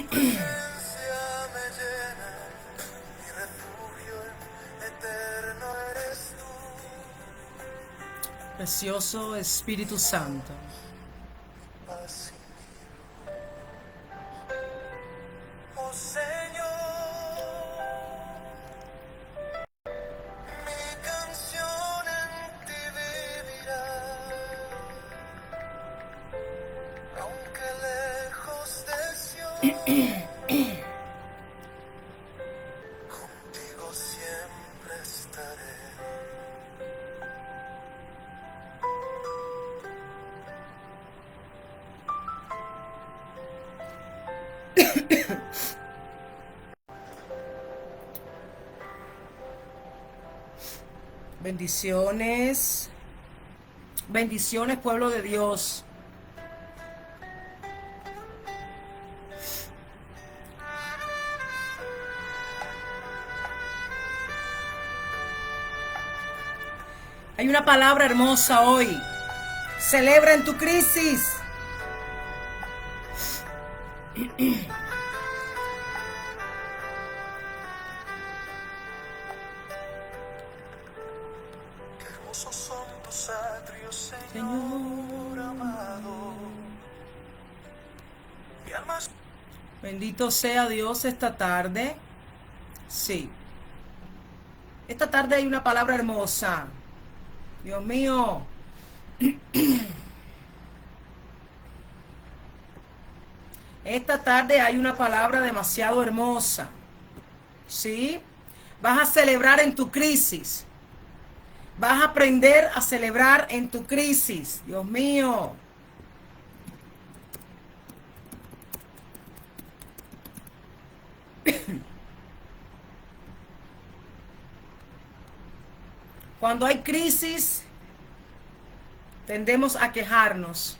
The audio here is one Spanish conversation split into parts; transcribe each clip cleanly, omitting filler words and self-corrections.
presencia me llena, mi refugio eterno eres tú. Precioso Espíritu Santo. Así, oh Señor, mi canción en ti vivirá, aunque lejos de Sion, contigo siempre estaré. Bendiciones. Bendiciones, pueblo de Dios. Hay una palabra hermosa hoy. Celebra en tu crisis. Qué hermosos son tus atrios, Señor amado. Mi alma Bendito sea Dios esta tarde. Sí. Esta tarde hay una palabra hermosa. Dios mío. Esta tarde hay una palabra demasiado hermosa. ¿Sí? Vas a celebrar en tu crisis. Vas a aprender a celebrar en tu crisis. Dios mío. Cuando hay crisis, tendemos a quejarnos.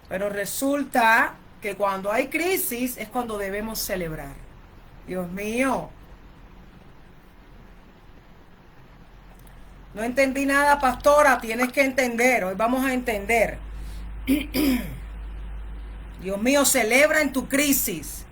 Pero resulta que cuando hay crisis es cuando debemos celebrar. Dios mío. No entendí nada, pastora. Tienes que entender. Hoy vamos a entender. Dios mío, celebra en tu crisis.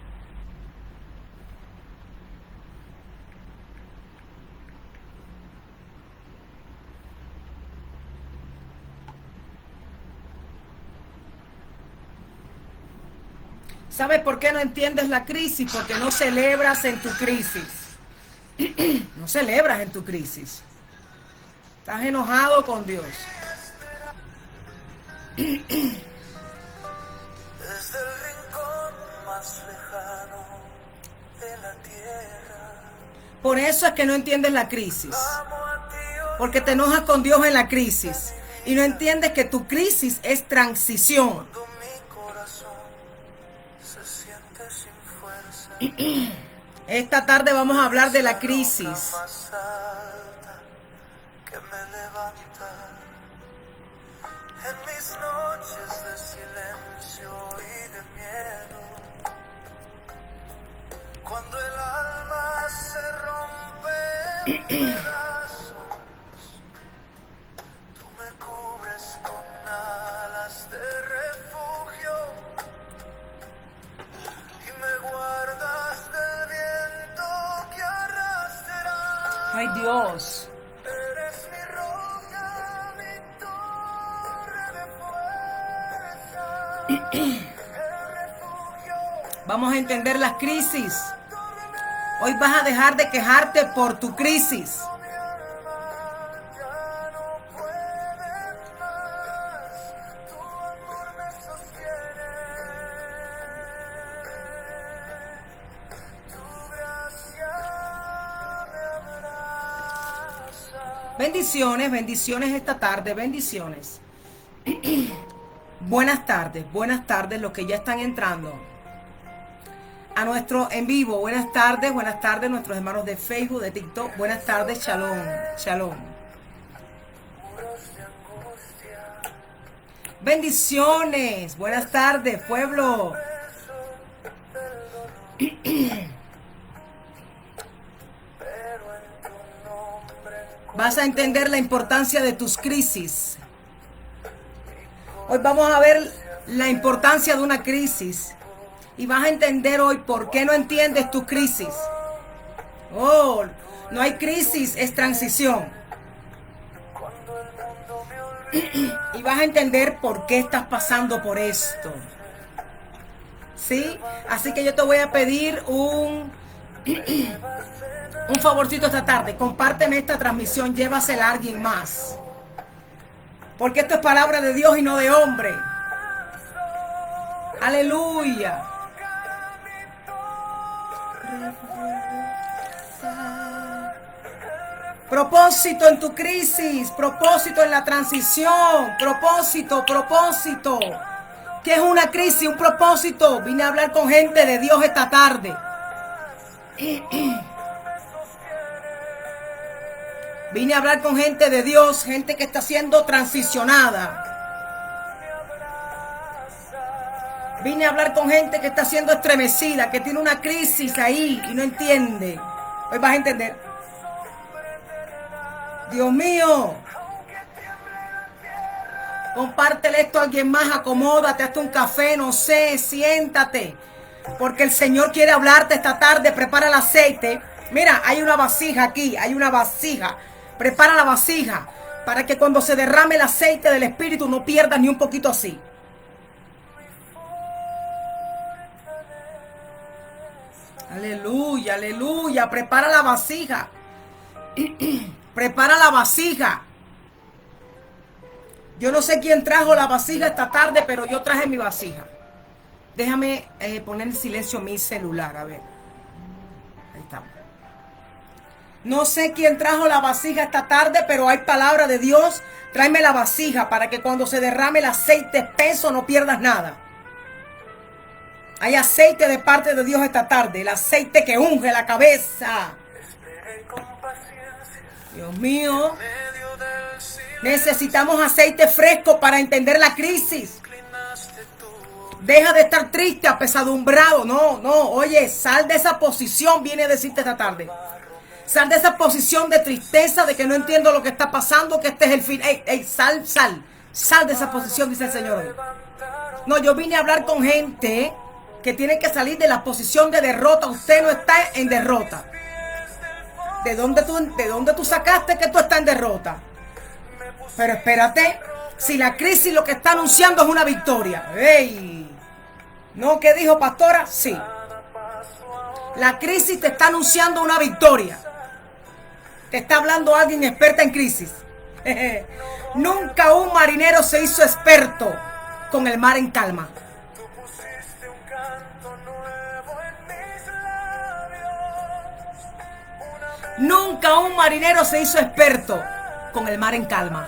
¿Sabes por qué no entiendes la crisis? Porque no celebras en tu crisis. No celebras en tu crisis. Estás enojado con Dios. desde el rincón más lejano de la tierra. Por eso es que no entiendes la crisis. Amo a ti, oh Porque te enojas con Dios en la crisis. Y no entiendes que tu crisis es transición. cuando mi corazón se siente sin fuerza. Esta tarde vamos a hablar de la Esa crisis. roca más alta que me levanta en mis noches de silencio y de miedo. Cuando el alma se rompe en pedazos, tú me cubres con alas de refugio y me guardas del viento que arrastrará. Ay, Dios. Eres mi roca, mi torre de fuerza, el refugio. Vamos a entender las crisis. Hoy vas a dejar de quejarte por tu crisis. Mi alma ya no puede más, tu amor me sostiene, tu gracia me abraza. Bendiciones, bendiciones esta tarde, bendiciones. Buenas tardes los que ya están entrando a nuestro en vivo. Buenas tardes nuestros hermanos de Facebook, de TikTok. Buenas tardes, shalom, shalom. Muros de angustia, Bendiciones, buenas tardes, pueblo. pero en tu nombre Vas a entender la importancia de tus crisis. Hoy vamos a ver la importancia de una crisis. Y vas a entender hoy por qué no entiendes tu crisis. Oh, no hay crisis, es transición. Y vas a entender por qué estás pasando por esto. ¿Sí? Así que yo te voy a pedir un favorcito esta tarde. Compárteme esta transmisión, llévasela a alguien más. Porque esto es palabra de Dios y no de hombre. Aleluya. Propósito en tu crisis, propósito en la transición, propósito. ¿Qué es una crisis? Un propósito. Vine a hablar con gente de Dios esta tarde. Vine a hablar con gente de Dios, gente que está siendo transicionada. Vine a hablar con gente que está siendo estremecida, que tiene una crisis ahí y no entiende. Hoy vas a entender. Dios mío. Compártele esto a alguien más, acomódate, hazte un café, no sé, siéntate. Porque el Señor quiere hablarte esta tarde, prepara el aceite. Mira, hay una vasija aquí, hay una vasija. Prepara la vasija para que cuando se derrame el aceite del Espíritu no pierdas ni un poquito así. Aleluya, aleluya. Prepara la vasija. Prepara la vasija. Yo no sé quién trajo la vasija esta tarde, pero yo traje mi vasija. Déjame poner en silencio mi celular, a ver. Ahí estamos. No sé quién trajo la vasija esta tarde, pero hay palabra de Dios. Tráeme la vasija para que cuando se derrame el aceite espeso no pierdas nada. Hay aceite de parte de Dios esta tarde. El aceite que unge la cabeza. Dios mío. Necesitamos aceite fresco para entender la crisis. Deja de estar triste, apesadumbrado. No. Oye, sal de esa posición, viene a decirte esta tarde. Sal de esa posición de tristeza, de que no entiendo lo que está pasando, que este es el fin. Sal. Sal de esa posición, dice el Señor. No, yo vine a hablar con gente que tiene que salir de la posición de derrota. Usted no está en derrota. ¿De dónde tú sacaste que tú estás en derrota? Pero espérate, si la crisis lo que está anunciando es una victoria. ¡Ey! ¿No? ¿Qué dijo pastora? Sí. La crisis te está anunciando una victoria. Te está hablando alguien experta en crisis. Nunca un marinero se hizo experto con el mar en calma. Nunca un marinero se hizo experto con el mar en calma.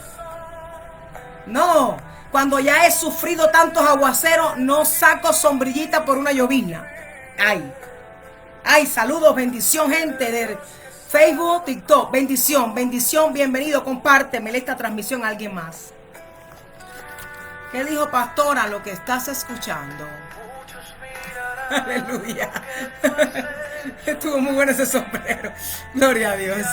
No, cuando ya he sufrido tantos aguaceros, no saco sombrillita por una llovizna. Ay, saludos, bendición, gente de Facebook, TikTok, bendición, bienvenido, compárteme esta transmisión a alguien más. ¿Qué dijo pastora? Lo que estás escuchando. Aleluya. Estuvo muy bueno ese sombrero. Gloria a Dios.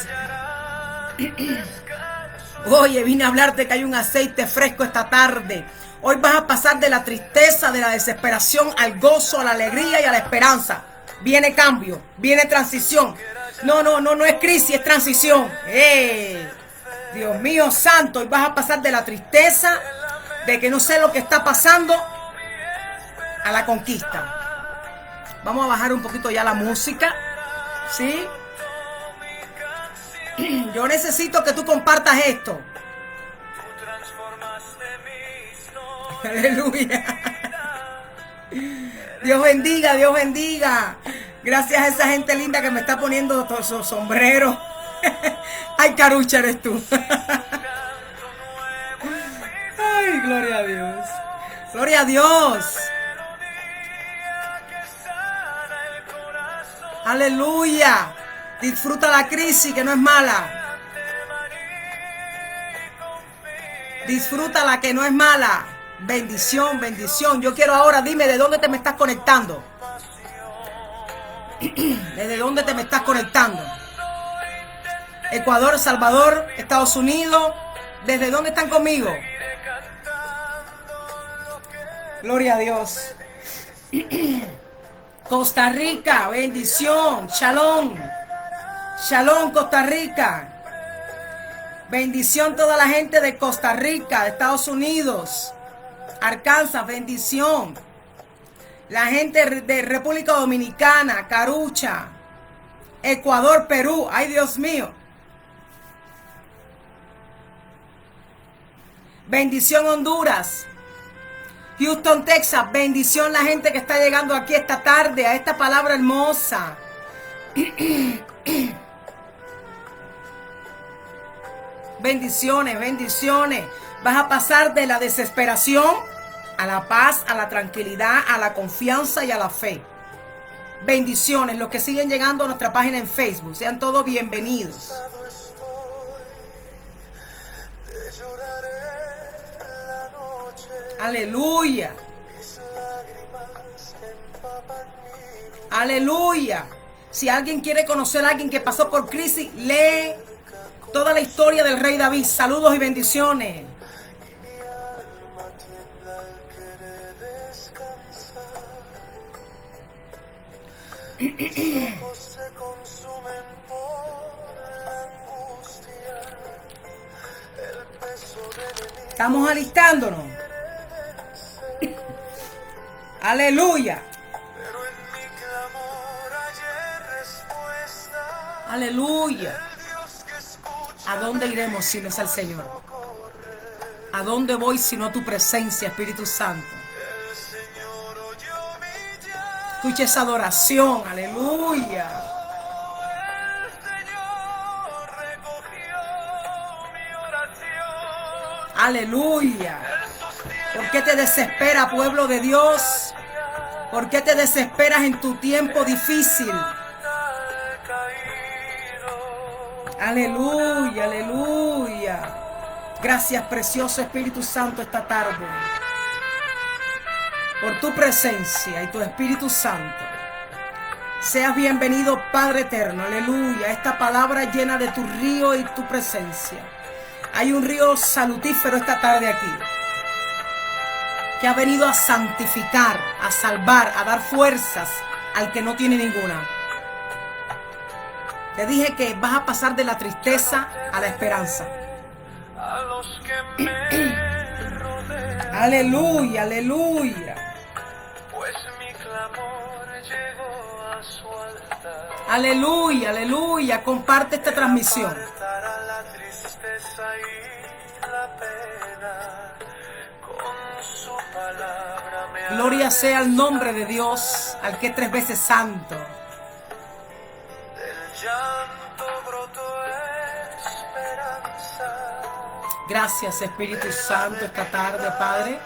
Oye, vine a hablarte que hay un aceite fresco esta tarde. Hoy vas a pasar de la tristeza, de la desesperación, al gozo, a la alegría y a la esperanza. Viene cambio, viene transición. No es crisis, es transición. Dios mío santo, hoy vas a pasar de la tristeza, de que no sé lo que está pasando, a la conquista. Vamos a bajar un poquito ya la música, ¿sí? Yo necesito que tú compartas esto. Aleluya. Dios bendiga, Dios bendiga. Gracias a esa gente linda que me está poniendo todos esos sombreros. Ay, Carucha, eres tú. Ay, gloria a Dios. Gloria a Dios. Aleluya. Disfruta la crisis, que no es mala. Disfruta la que no es mala. Bendición, bendición. Yo quiero ahora, dime de dónde te me estás conectando. ¿Desde dónde te me estás conectando? Ecuador, Salvador, Estados Unidos. ¿Desde dónde están conmigo? Gloria a Dios. Costa Rica, bendición. Shalom. Shalom, Costa Rica. Bendición toda la gente de Costa Rica, de Estados Unidos. Arkansas, bendición. La gente de República Dominicana, Carucha, Ecuador, Perú. Ay, Dios mío. Bendición, Honduras. Houston, Texas. Bendición la gente que está llegando aquí esta tarde a esta palabra hermosa. Bendiciones, bendiciones. Vas a pasar de la desesperación a la paz, a la tranquilidad, a la confianza y a la fe. Bendiciones. Los que siguen llegando a nuestra página en Facebook, sean todos bienvenidos. Aleluya. Aleluya. Si alguien quiere conocer a alguien que pasó por crisis, lee toda la historia del rey David. Saludos y bendiciones. Estamos alistándonos. Aleluya. Aleluya. ¿A dónde iremos si no es al Señor? ¿A dónde voy si no a tu presencia, Espíritu Santo? Escucha esa adoración. Aleluya. Aleluya. ¿Por qué te desespera, pueblo de Dios? ¿Por qué te desesperas en tu tiempo difícil? Aleluya, aleluya. Gracias, precioso Espíritu Santo, esta tarde. Por tu presencia y tu Espíritu Santo. Seas bienvenido, Padre eterno. Aleluya. Esta palabra llena de tu río y tu presencia. Hay un río salutífero esta tarde aquí, que ha venido a santificar, a salvar, a dar fuerzas al que no tiene ninguna. Te dije que vas a pasar de la tristeza a la esperanza. Aleluya, aleluya. Aleluya, aleluya. Comparte esta transmisión. Gloria sea el nombre de Dios, al que es 3 veces santo. Gracias, Espíritu Santo, esta tarde, Padre.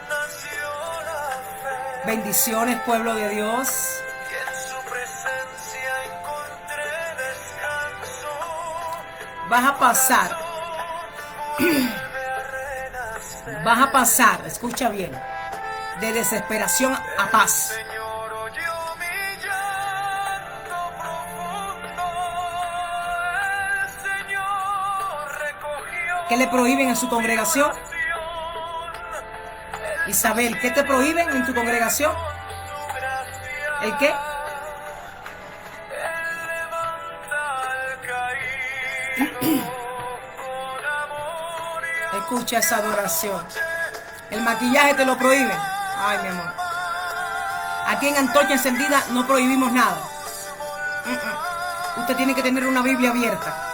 Bendiciones, pueblo de Dios. Vas a pasar. Vas a pasar, escucha bien, de desesperación a paz. ¿Qué le prohíben en su congregación? Isabel, ¿qué te prohíben en tu congregación? ¿El qué? Escucha esa adoración. El maquillaje te lo prohíben. Ay, mi amor. Aquí en Antorcha Encendida no prohibimos nada. Usted tiene que tener una Biblia abierta.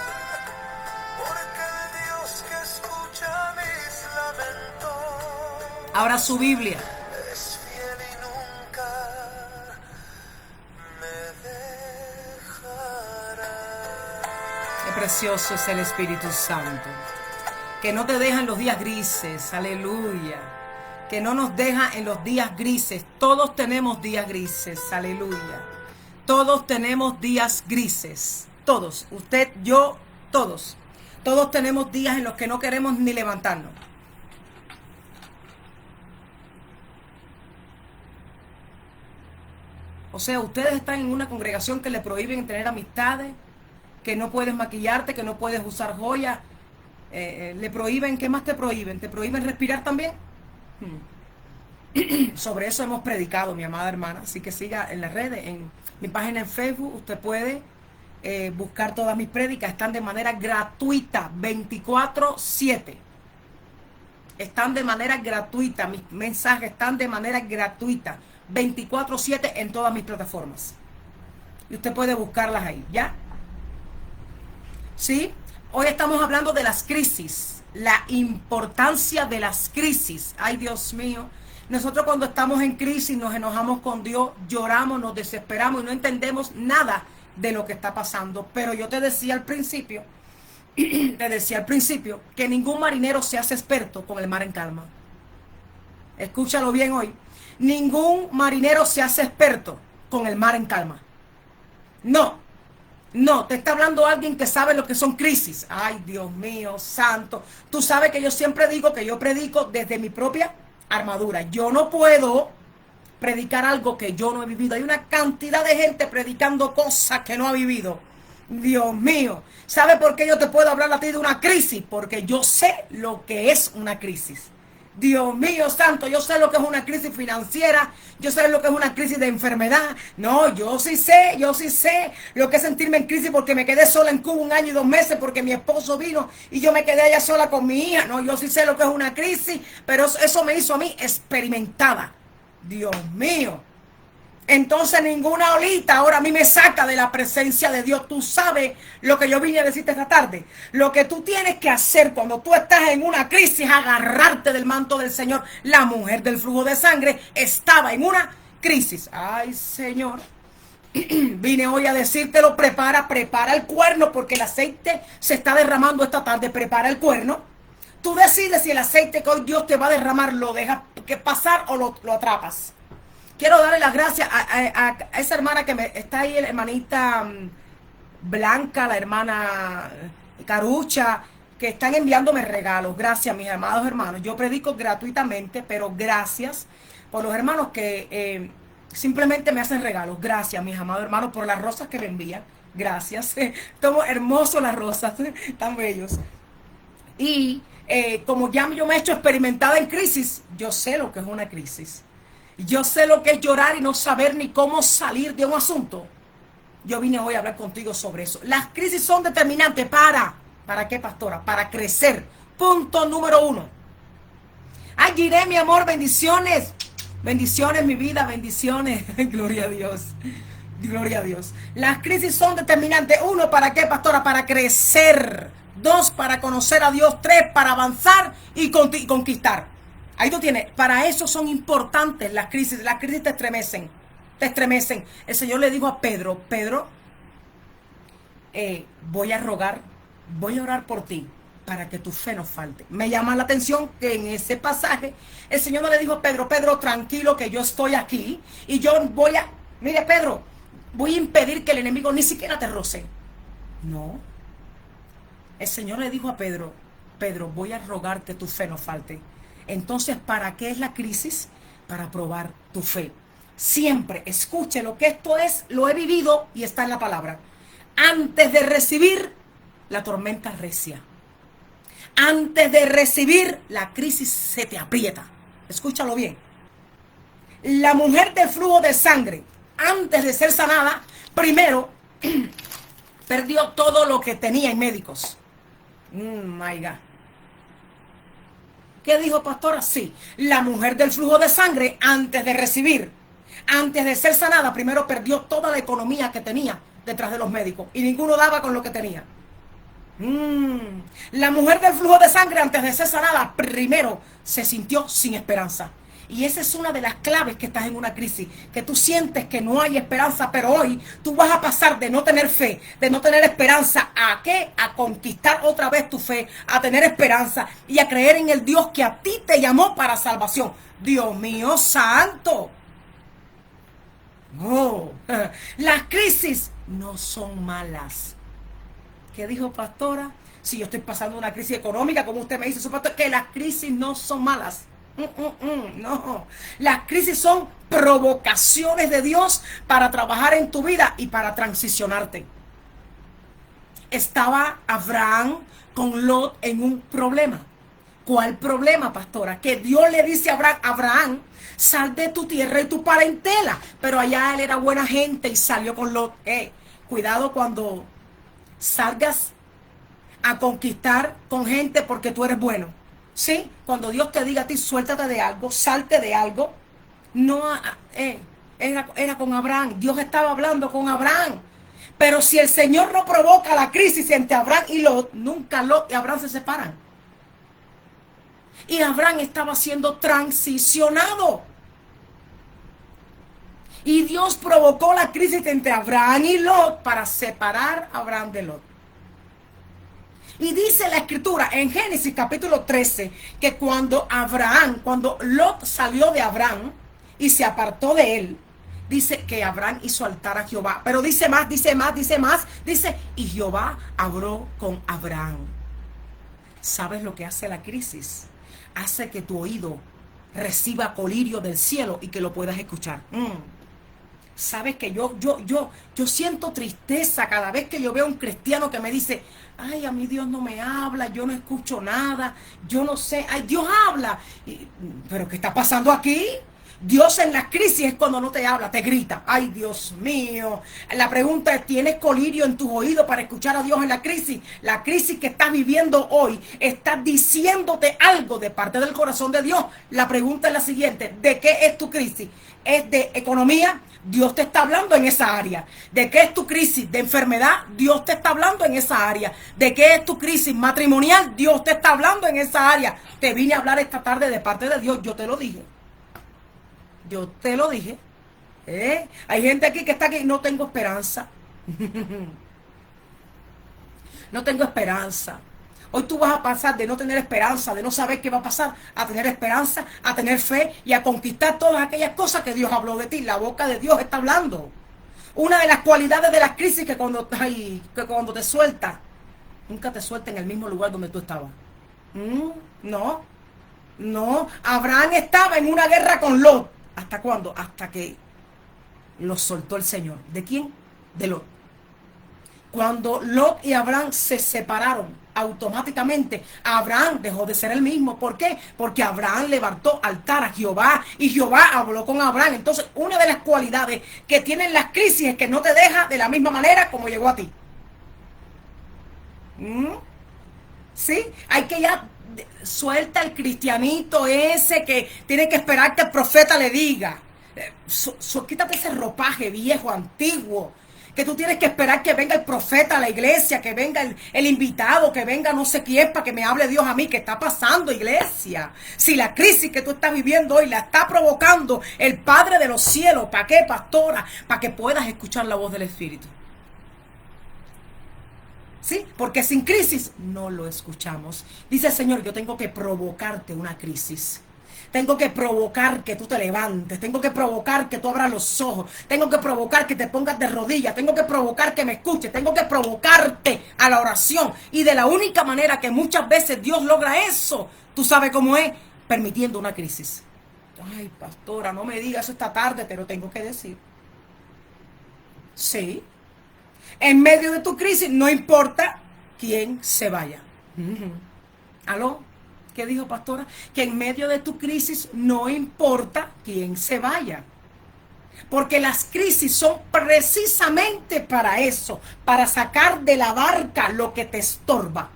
Ahora su Biblia. Qué precioso es el Espíritu Santo. Que no te deja en los días grises. Aleluya. Que no nos deja en los días grises. Todos tenemos días grises. Aleluya. Todos tenemos días grises. Todos. Usted, yo, todos. Todos tenemos días en los que no queremos ni levantarnos. O sea, ustedes están en una congregación que le prohíben tener amistades, que no puedes maquillarte, que no puedes usar joyas. Le prohíben, ¿qué más te prohíben? ¿Te prohíben respirar también? Sobre eso hemos predicado, mi amada hermana. Así que siga en las redes, en mi página en Facebook. Usted puede buscar todas mis prédicas. Están de manera gratuita, 24/7. Están de manera gratuita. Mis mensajes están de manera gratuita, 24/7 en todas mis plataformas. Y usted puede buscarlas ahí, ¿ya? ¿Sí? Hoy estamos hablando de las crisis, la importancia de las crisis. Ay, Dios mío. Nosotros cuando estamos en crisis nos enojamos con Dios, lloramos, nos desesperamos y no entendemos nada de lo que está pasando. Pero yo te decía al principio, que ningún marinero se hace experto con el mar en calma. Escúchalo bien hoy. Ningún marinero se hace experto con el mar en calma. No, te está hablando alguien que sabe lo que son crisis. Ay, Dios mío, santo. Tú sabes que yo siempre digo que yo predico desde mi propia armadura. Yo no puedo predicar algo que yo no he vivido. Hay una cantidad de gente predicando cosas que no ha vivido. Dios mío. ¿Sabe por qué yo te puedo hablar a ti de una crisis? Porque yo sé lo que es una crisis. Dios mío santo, yo sé lo que es una crisis financiera, yo sé lo que es una crisis de enfermedad. No, yo sí sé lo que es sentirme en crisis porque me quedé sola en Cuba 1 año y 2 meses porque mi esposo vino y yo me quedé allá sola con mi hija. No, yo sí sé lo que es una crisis, pero eso me hizo a mí experimentada. Dios mío. Entonces ninguna olita ahora a mí me saca de la presencia de Dios. Tú sabes lo que yo vine a decirte esta tarde. Lo que tú tienes que hacer cuando tú estás en una crisis es agarrarte del manto del Señor. La mujer del flujo de sangre estaba en una crisis. Ay, Señor. Vine hoy a decírtelo, prepara el cuerno porque el aceite se está derramando esta tarde. Prepara el cuerno. Tú decides si el aceite que hoy Dios te va a derramar lo dejas que pasar o lo atrapas. Quiero darle las gracias a esa hermana que está ahí, la hermanita Blanca, la hermana Carucha, que están enviándome regalos. Gracias, mis amados hermanos. Yo predico gratuitamente, pero gracias por los hermanos que simplemente me hacen regalos. Gracias, mis amados hermanos, por las rosas que me envían. Gracias. Tomo hermoso las rosas, tan bellos. Y como ya yo me he hecho experimentada en crisis, yo sé lo que es una crisis. Yo sé lo que es llorar y no saber ni cómo salir de un asunto. Yo vine hoy a hablar contigo sobre eso. Las crisis son determinantes ¿para qué, pastora? Para crecer. Punto número 1. Ay, Giré, mi amor, bendiciones. Bendiciones, mi vida, bendiciones. Gloria a Dios. Gloria a Dios. Las crisis son determinantes. 1, ¿para qué, pastora? Para crecer. 2, para conocer a Dios. 3, para avanzar y conquistar. Ahí tú tienes, para eso son importantes las crisis. Las crisis te estremecen. El Señor le dijo a Pedro, voy a orar por ti para que tu fe no falte. Me llama la atención que en ese pasaje el Señor no le dijo a Pedro, tranquilo que yo estoy aquí y yo mire Pedro, voy a impedir que el enemigo ni siquiera te roce. No. El Señor le dijo a Pedro, voy a rogar que tu fe no falte. Entonces, ¿para qué es la crisis? Para probar tu fe. Siempre, escuche lo que esto es, lo he vivido y está en la palabra. Antes de recibir la tormenta recia. Antes de recibir la crisis se te aprieta. Escúchalo bien. La mujer del flujo de sangre, antes de ser sanada, primero perdió todo lo que tenía en médicos. My God. ¿Qué dijo, pastora? Sí, la mujer del flujo de sangre, antes de ser sanada, primero perdió toda la economía que tenía detrás de los médicos y ninguno daba con lo que tenía. La mujer del flujo de sangre, antes de ser sanada, primero se sintió sin esperanza. Y esa es una de las claves que estás en una crisis, que tú sientes que no hay esperanza, pero hoy tú vas a pasar de no tener fe, de no tener esperanza, ¿a qué? A conquistar otra vez tu fe, a tener esperanza y a creer en el Dios que a ti te llamó para salvación. Dios mío santo. Oh, las crisis no son malas. ¿Qué dijo, pastora? Si yo estoy pasando una crisis económica, como usted me dice, su pastor, que las crisis no son malas. No, las crisis son provocaciones de Dios para trabajar en tu vida y para transicionarte. Estaba Abraham con Lot en un problema. ¿Cuál problema, pastora? Que Dios le dice a Abraham, sal de tu tierra y tu parentela. Pero allá él era buena gente y salió con Lot. Cuidado cuando salgas a conquistar con gente porque tú eres bueno. ¿Sí? Cuando Dios te diga a ti, suéltate de algo, salte de algo. No, era con Abraham. Dios estaba hablando con Abraham. Pero si el Señor no provoca la crisis entre Abraham y Lot, nunca Lot y Abraham se separan. Y Abraham estaba siendo transicionado. Y Dios provocó la crisis entre Abraham y Lot para separar a Abraham de Lot. Y dice la escritura en Génesis capítulo 13 que cuando Lot salió de Abraham y se apartó de él, dice que Abraham hizo altar a Jehová. Pero dice más, dice, y Jehová habló con Abraham. ¿Sabes lo que hace la crisis? Hace que tu oído reciba colirio del cielo y que lo puedas escuchar. Sabes que yo siento tristeza cada vez que yo veo a un cristiano que me dice, ay, a mí Dios no me habla, yo no escucho nada, yo no sé, ay, Dios habla. ¿Pero qué está pasando aquí? Dios en las crisis es cuando no te habla, te grita. Ay, Dios mío. La pregunta es, ¿tienes colirio en tus oídos para escuchar a Dios en la crisis? La crisis que estás viviendo hoy está diciéndote algo de parte del corazón de Dios. La pregunta es la siguiente, ¿de qué es tu crisis? ¿Es de economía? Dios te está hablando en esa área. ¿De qué es tu crisis? ¿De enfermedad? Dios te está hablando en esa área. ¿De qué es tu crisis matrimonial? Dios te está hablando en esa área. Te vine a hablar esta tarde de parte de Dios, yo te lo dije. Yo te lo dije. Hay gente aquí que está aquí. No tengo esperanza. No tengo esperanza. Hoy tú vas a pasar de no tener esperanza, de no saber qué va a pasar, a tener esperanza, a tener fe y a conquistar todas aquellas cosas que Dios habló de ti. La boca de Dios está hablando. Una de las cualidades de las crisis que cuando te suelta, nunca te suelta en el mismo lugar donde tú estabas. No. Abraham estaba en una guerra con Lot. ¿Hasta cuándo? Hasta que los soltó el Señor. ¿De quién? De Lot. Cuando Lot y Abraham se separaron, automáticamente Abraham dejó de ser el mismo. ¿Por qué? Porque Abraham levantó altar a Jehová y Jehová habló con Abraham. Entonces, una de las cualidades que tienen las crisis es que no te deja de la misma manera como llegó a ti. ¿Sí? Hay que ya suelta el cristianito ese que tiene que esperar que el profeta le diga. Quítate ese ropaje viejo, antiguo, que tú tienes que esperar que venga el profeta a la iglesia, que venga el invitado, que venga no sé quién para que me hable Dios a mí. ¿Qué está pasando, iglesia? Si la crisis que tú estás viviendo hoy la está provocando el Padre de los cielos, ¿para qué, pastora? Para que puedas escuchar la voz del Espíritu. ¿Sí? Porque sin crisis no lo escuchamos. Dice el Señor, yo tengo que provocarte una crisis. Tengo que provocar que tú te levantes. Tengo que provocar que tú abras los ojos. Tengo que provocar que te pongas de rodillas. Tengo que provocar que me escuches. Tengo que provocarte a la oración. Y de la única manera que muchas veces Dios logra eso, ¿tú sabes cómo es? Permitiendo una crisis. Ay, pastora, no me digas esta tarde, te lo tengo que decir. Sí. En medio de tu crisis, no importa quién se vaya. ¿Aló? ¿Qué dijo, pastora? Que en medio de tu crisis no importa quién se vaya. Porque las crisis son precisamente para eso, para sacar de la barca lo que te estorba.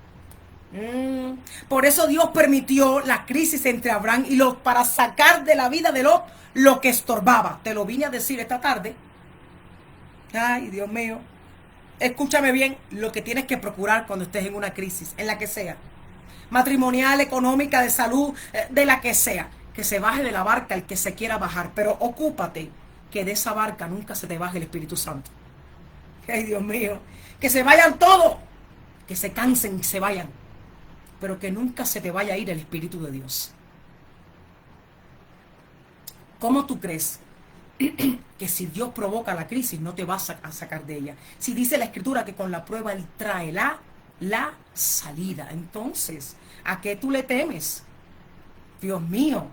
Por eso Dios permitió la crisis entre Abraham y Lot, para sacar de la vida de Lot lo que estorbaba. Te lo vine a decir esta tarde. Ay, Dios mío. Escúchame bien lo que tienes que procurar cuando estés en una crisis, en la que sea. Matrimonial, económica, de salud, de la que sea. Que se baje de la barca el que se quiera bajar. Pero ocúpate que de esa barca nunca se te baje el Espíritu Santo. Ay, Dios mío. Que se vayan todos. Que se cansen y se vayan. Pero que nunca se te vaya a ir el Espíritu de Dios. ¿Cómo tú crees que si Dios provoca la crisis no te vas a sacar de ella? Si dice la Escritura que con la prueba Él trae la salida. Entonces, ¿a qué tú le temes? Dios mío.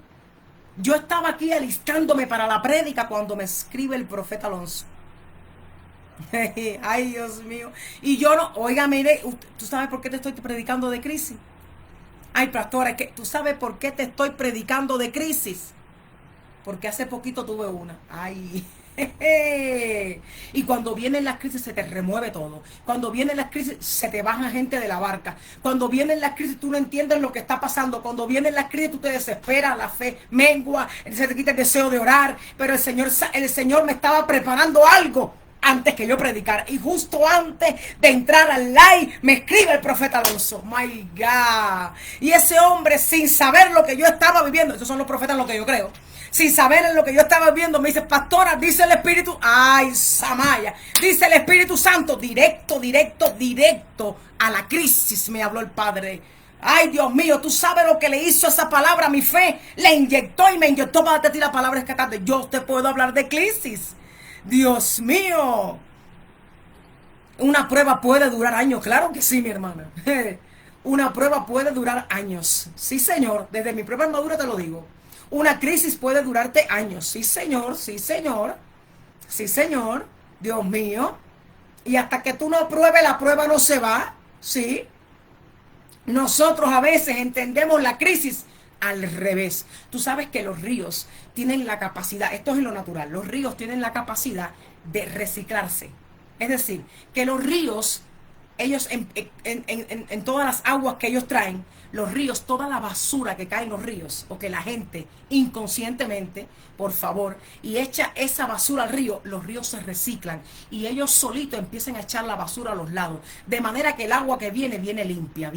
Yo estaba aquí alistándome para la prédica cuando me escribe el profeta Alonso. Ay, Dios mío. Y yo no, oiga, mire, ¿tú sabes por qué te estoy predicando de crisis? Ay, pastora, es que tú sabes por qué te estoy predicando de crisis. Porque hace poquito tuve una. Ay. Y cuando vienen las crisis se te remueve todo. Cuando vienen las crisis se te baja gente de la barca. Cuando vienen las crisis tú no entiendes lo que está pasando. Cuando vienen las crisis tú te desesperas, la fe mengua, se te quita el deseo de orar. Pero el Señor me estaba preparando algo antes que yo predicara. Y justo antes de entrar al live me escribe el profeta Alonso. My God. Y ese hombre, sin saber lo que yo estaba viviendo, esos son los profetas en lo que yo creo, sin saber en lo que yo estaba viendo, me dice: pastora, dice el Espíritu, ay, Samaya, dice el Espíritu Santo, directo a la crisis me habló el Padre. Ay, Dios mío, tú sabes lo que le hizo esa palabra a mi fe. Le inyectó y me inyectó para darte la palabra esta tarde. Yo te puedo hablar de crisis. Dios mío. Una prueba puede durar años. Claro que sí, mi hermana. Una prueba puede durar años. Sí, Señor. Desde mi propia armadura te lo digo. Una crisis puede durarte años. Sí, Señor. Sí, Señor. Sí, Señor. Dios mío. Y hasta que tú no pruebes, la prueba no se va. Sí. Nosotros a veces entendemos la crisis al revés. Tú sabes que los ríos tienen la capacidad, esto es en lo natural, los ríos tienen la capacidad de reciclarse. Es decir, que los ríos, ellos en todas las aguas que ellos traen, los ríos, toda la basura que cae en los ríos, o que la gente inconscientemente, por favor, y echa esa basura al río, los ríos se reciclan y ellos solitos empiezan a echar la basura a los lados, de manera que el agua que viene limpia,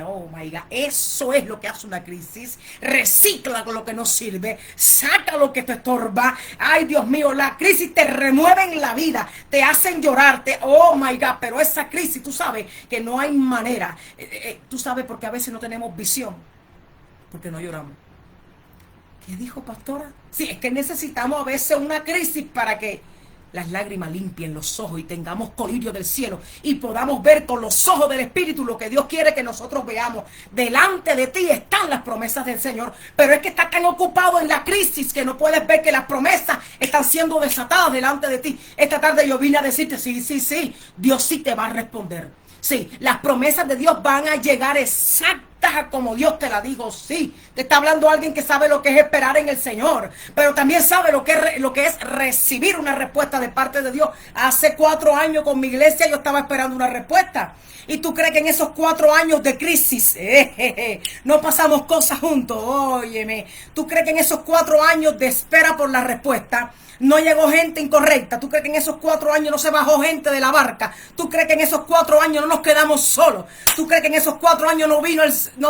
oh my God. Eso es lo que hace una crisis. Recicla con lo que no sirve, saca lo que te estorba. Ay, Dios mío, la crisis te remueven la vida, te hacen llorarte, oh my God. Pero esa crisis, tú sabes que no hay manera, tú sabes, porque a veces no tenemos visión, porque no lloramos. ¿Qué dijo, pastora? Sí, es que necesitamos a veces una crisis para que las lágrimas limpien los ojos y tengamos colirio del cielo y podamos ver con los ojos del Espíritu lo que Dios quiere que nosotros veamos. Delante de ti están las promesas del Señor, pero es que estás tan ocupado en la crisis que no puedes ver que las promesas están siendo desatadas delante de ti. Esta tarde yo vine a decirte: sí, Dios sí te va a responder. Sí, las promesas de Dios van a llegar exactas como Dios te la dijo. Sí, te está hablando alguien que sabe lo que es esperar en el Señor, pero también sabe lo que es recibir una respuesta de parte de Dios. Hace 4 años con mi iglesia yo estaba esperando una respuesta. ¿Y tú crees que en esos 4 años de crisis no pasamos cosas juntos? Óyeme, ¿tú crees que en esos 4 años de espera por la respuesta no llegó gente incorrecta? ¿Tú crees que en esos 4 años no se bajó gente de la barca? ¿Tú crees que en esos 4 años no nos quedamos solos? ¿Tú crees que en esos 4 años no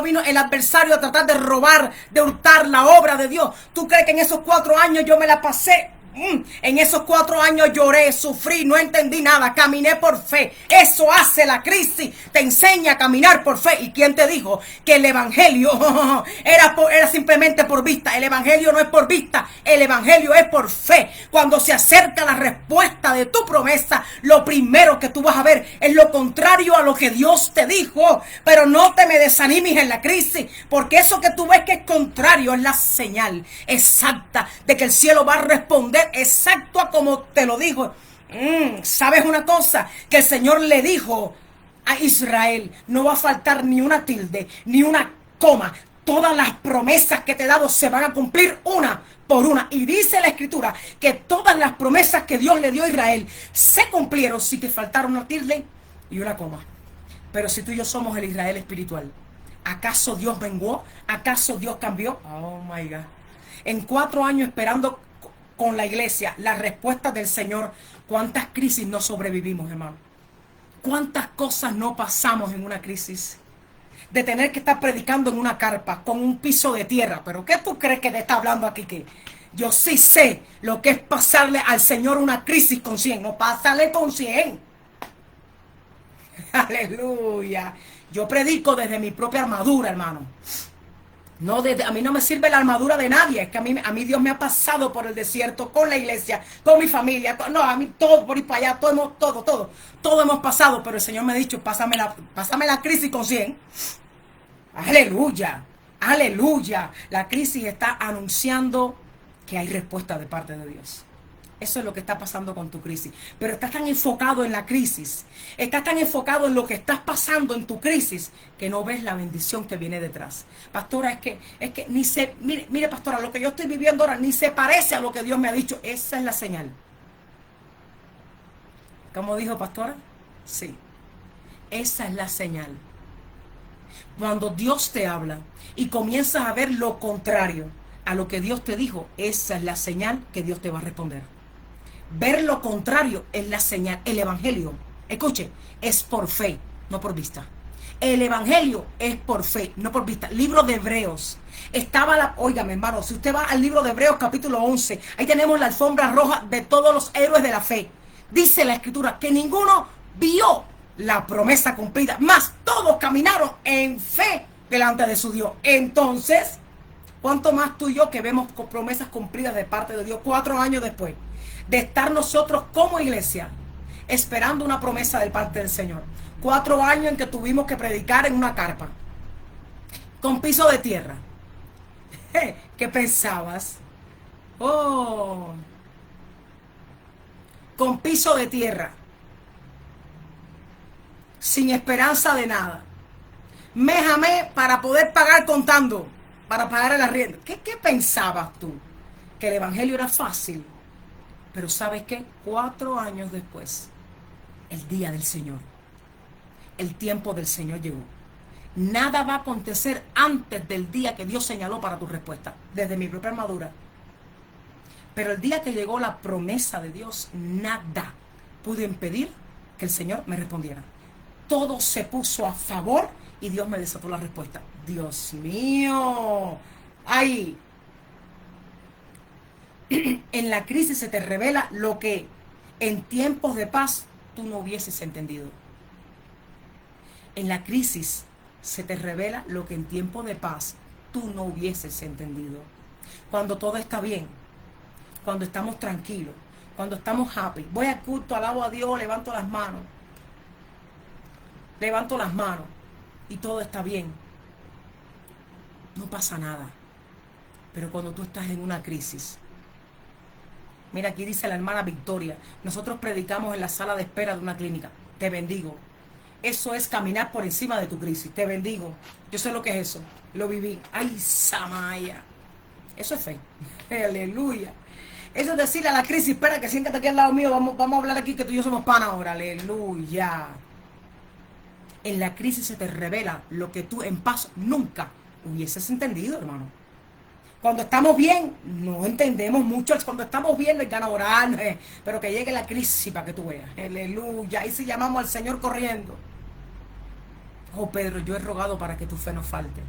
vino el adversario a tratar de robar, de hurtar la obra de Dios? ¿Tú crees que en esos 4 años yo me la pasé? En esos 4 años lloré, sufrí, no entendí nada, caminé por fe. Eso hace la crisis, te enseña a caminar por fe. ¿Y quién te dijo que el evangelio era simplemente por vista? El evangelio no es por vista, el evangelio es por fe. Cuando se acerca la respuesta de tu promesa, lo primero que tú vas a ver es lo contrario a lo que Dios te dijo. Pero no te me desanimes en la crisis, porque eso que tú ves que es contrario es la señal exacta de que el cielo va a responder exacto a como te lo dijo. ¿Sabes una cosa? Que el Señor le dijo a Israel: no va a faltar ni una tilde, ni una coma. Todas las promesas que te he dado se van a cumplir una por una. Y dice la Escritura que todas las promesas que Dios le dio a Israel se cumplieron sin que faltara una tilde y una coma. Pero si tú y yo somos el Israel espiritual, ¿acaso Dios menguó? ¿Acaso Dios cambió? Oh my God. En 4 años esperando con la iglesia las respuestas del Señor, ¿cuántas crisis no sobrevivimos, hermano? ¿Cuántas cosas no pasamos en una crisis? De tener que estar predicando en una carpa con un piso de tierra. ¿Pero qué tú crees que te está hablando aquí? Que yo sí sé lo que es pasarle al Señor una crisis con 100. No, pásale con 100. Aleluya. Yo predico desde mi propia armadura, hermano. No, a mí no me sirve la armadura de nadie. Es que a mí Dios me ha pasado por el desierto, con la iglesia, con mi familia. A mí todo por ir para allá, todo hemos pasado. Pero el Señor me ha dicho: pásame la crisis con 100. Aleluya, aleluya. La crisis está anunciando que hay respuesta de parte de Dios. Eso es lo que está pasando con tu crisis. Pero estás tan enfocado en la crisis, estás tan enfocado en lo que estás pasando en tu crisis, que no ves la bendición que viene detrás. Pastora, es que ni se, mire, pastora, lo que yo estoy viviendo ahora ni se parece a lo que Dios me ha dicho. Esa es la señal. ¿Cómo dijo, pastora? Sí. Esa es la señal. Cuando Dios te habla y comienzas a ver lo contrario a lo que Dios te dijo, esa es la señal que Dios te va a responder. Ver lo contrario es la señal. El evangelio, escuche, es por fe, no por vista. El evangelio es por fe, no por vista. Libro de Hebreos. Óigame, hermano, si usted va al libro de Hebreos capítulo 11, ahí tenemos la alfombra roja de todos los héroes de la fe. Dice la escritura que ninguno vio la promesa cumplida, más todos caminaron en fe delante de su Dios. Entonces, ¿cuánto más tú y yo que vemos promesas cumplidas de parte de Dios 4 años después de estar nosotros como iglesia esperando una promesa de parte del Señor? 4 años en que tuvimos que predicar en una carpa con piso de tierra. ¿Qué pensabas? Oh, con piso de tierra, sin esperanza de nada. Mes a mes para poder pagar contando, para pagar el arriendo. ¿Qué pensabas tú? Que el evangelio era fácil. Pero ¿sabes qué? 4 años después, el día del Señor, el tiempo del Señor llegó. Nada va a acontecer antes del día que Dios señaló para tu respuesta, desde mi propia armadura. Pero el día que llegó la promesa de Dios, nada pudo impedir que el Señor me respondiera. Todo se puso a favor y Dios me desató la respuesta. Dios mío. ¡Ay! En la crisis se te revela lo que en tiempos de paz tú no hubieses entendido. En la crisis se te revela lo que en tiempos de paz tú no hubieses entendido. Cuando todo está bien, cuando estamos tranquilos, cuando estamos happy, voy al culto, alabo a Dios, levanto las manos y todo está bien, no pasa nada. Pero cuando tú estás en una crisis, mira, aquí dice la hermana Victoria, nosotros predicamos en la sala de espera de una clínica. Te bendigo. Eso es caminar por encima de tu crisis. Te bendigo. Yo sé lo que es eso. Lo viví. Ay, Samaya. Eso es fe. Aleluya. Eso es decirle a la crisis, espera que siéntate aquí al lado mío, vamos a hablar aquí que tú y yo somos pana ahora. Aleluya. En la crisis se te revela lo que tú en paz nunca hubieses entendido, hermano. Cuando estamos bien, no entendemos mucho. Cuando estamos bien, nos gana orar, pero que llegue la crisis para que tú veas. Aleluya. Ahí sí llamamos al Señor corriendo. Oh, Pedro, yo he rogado para que tu fe no falte.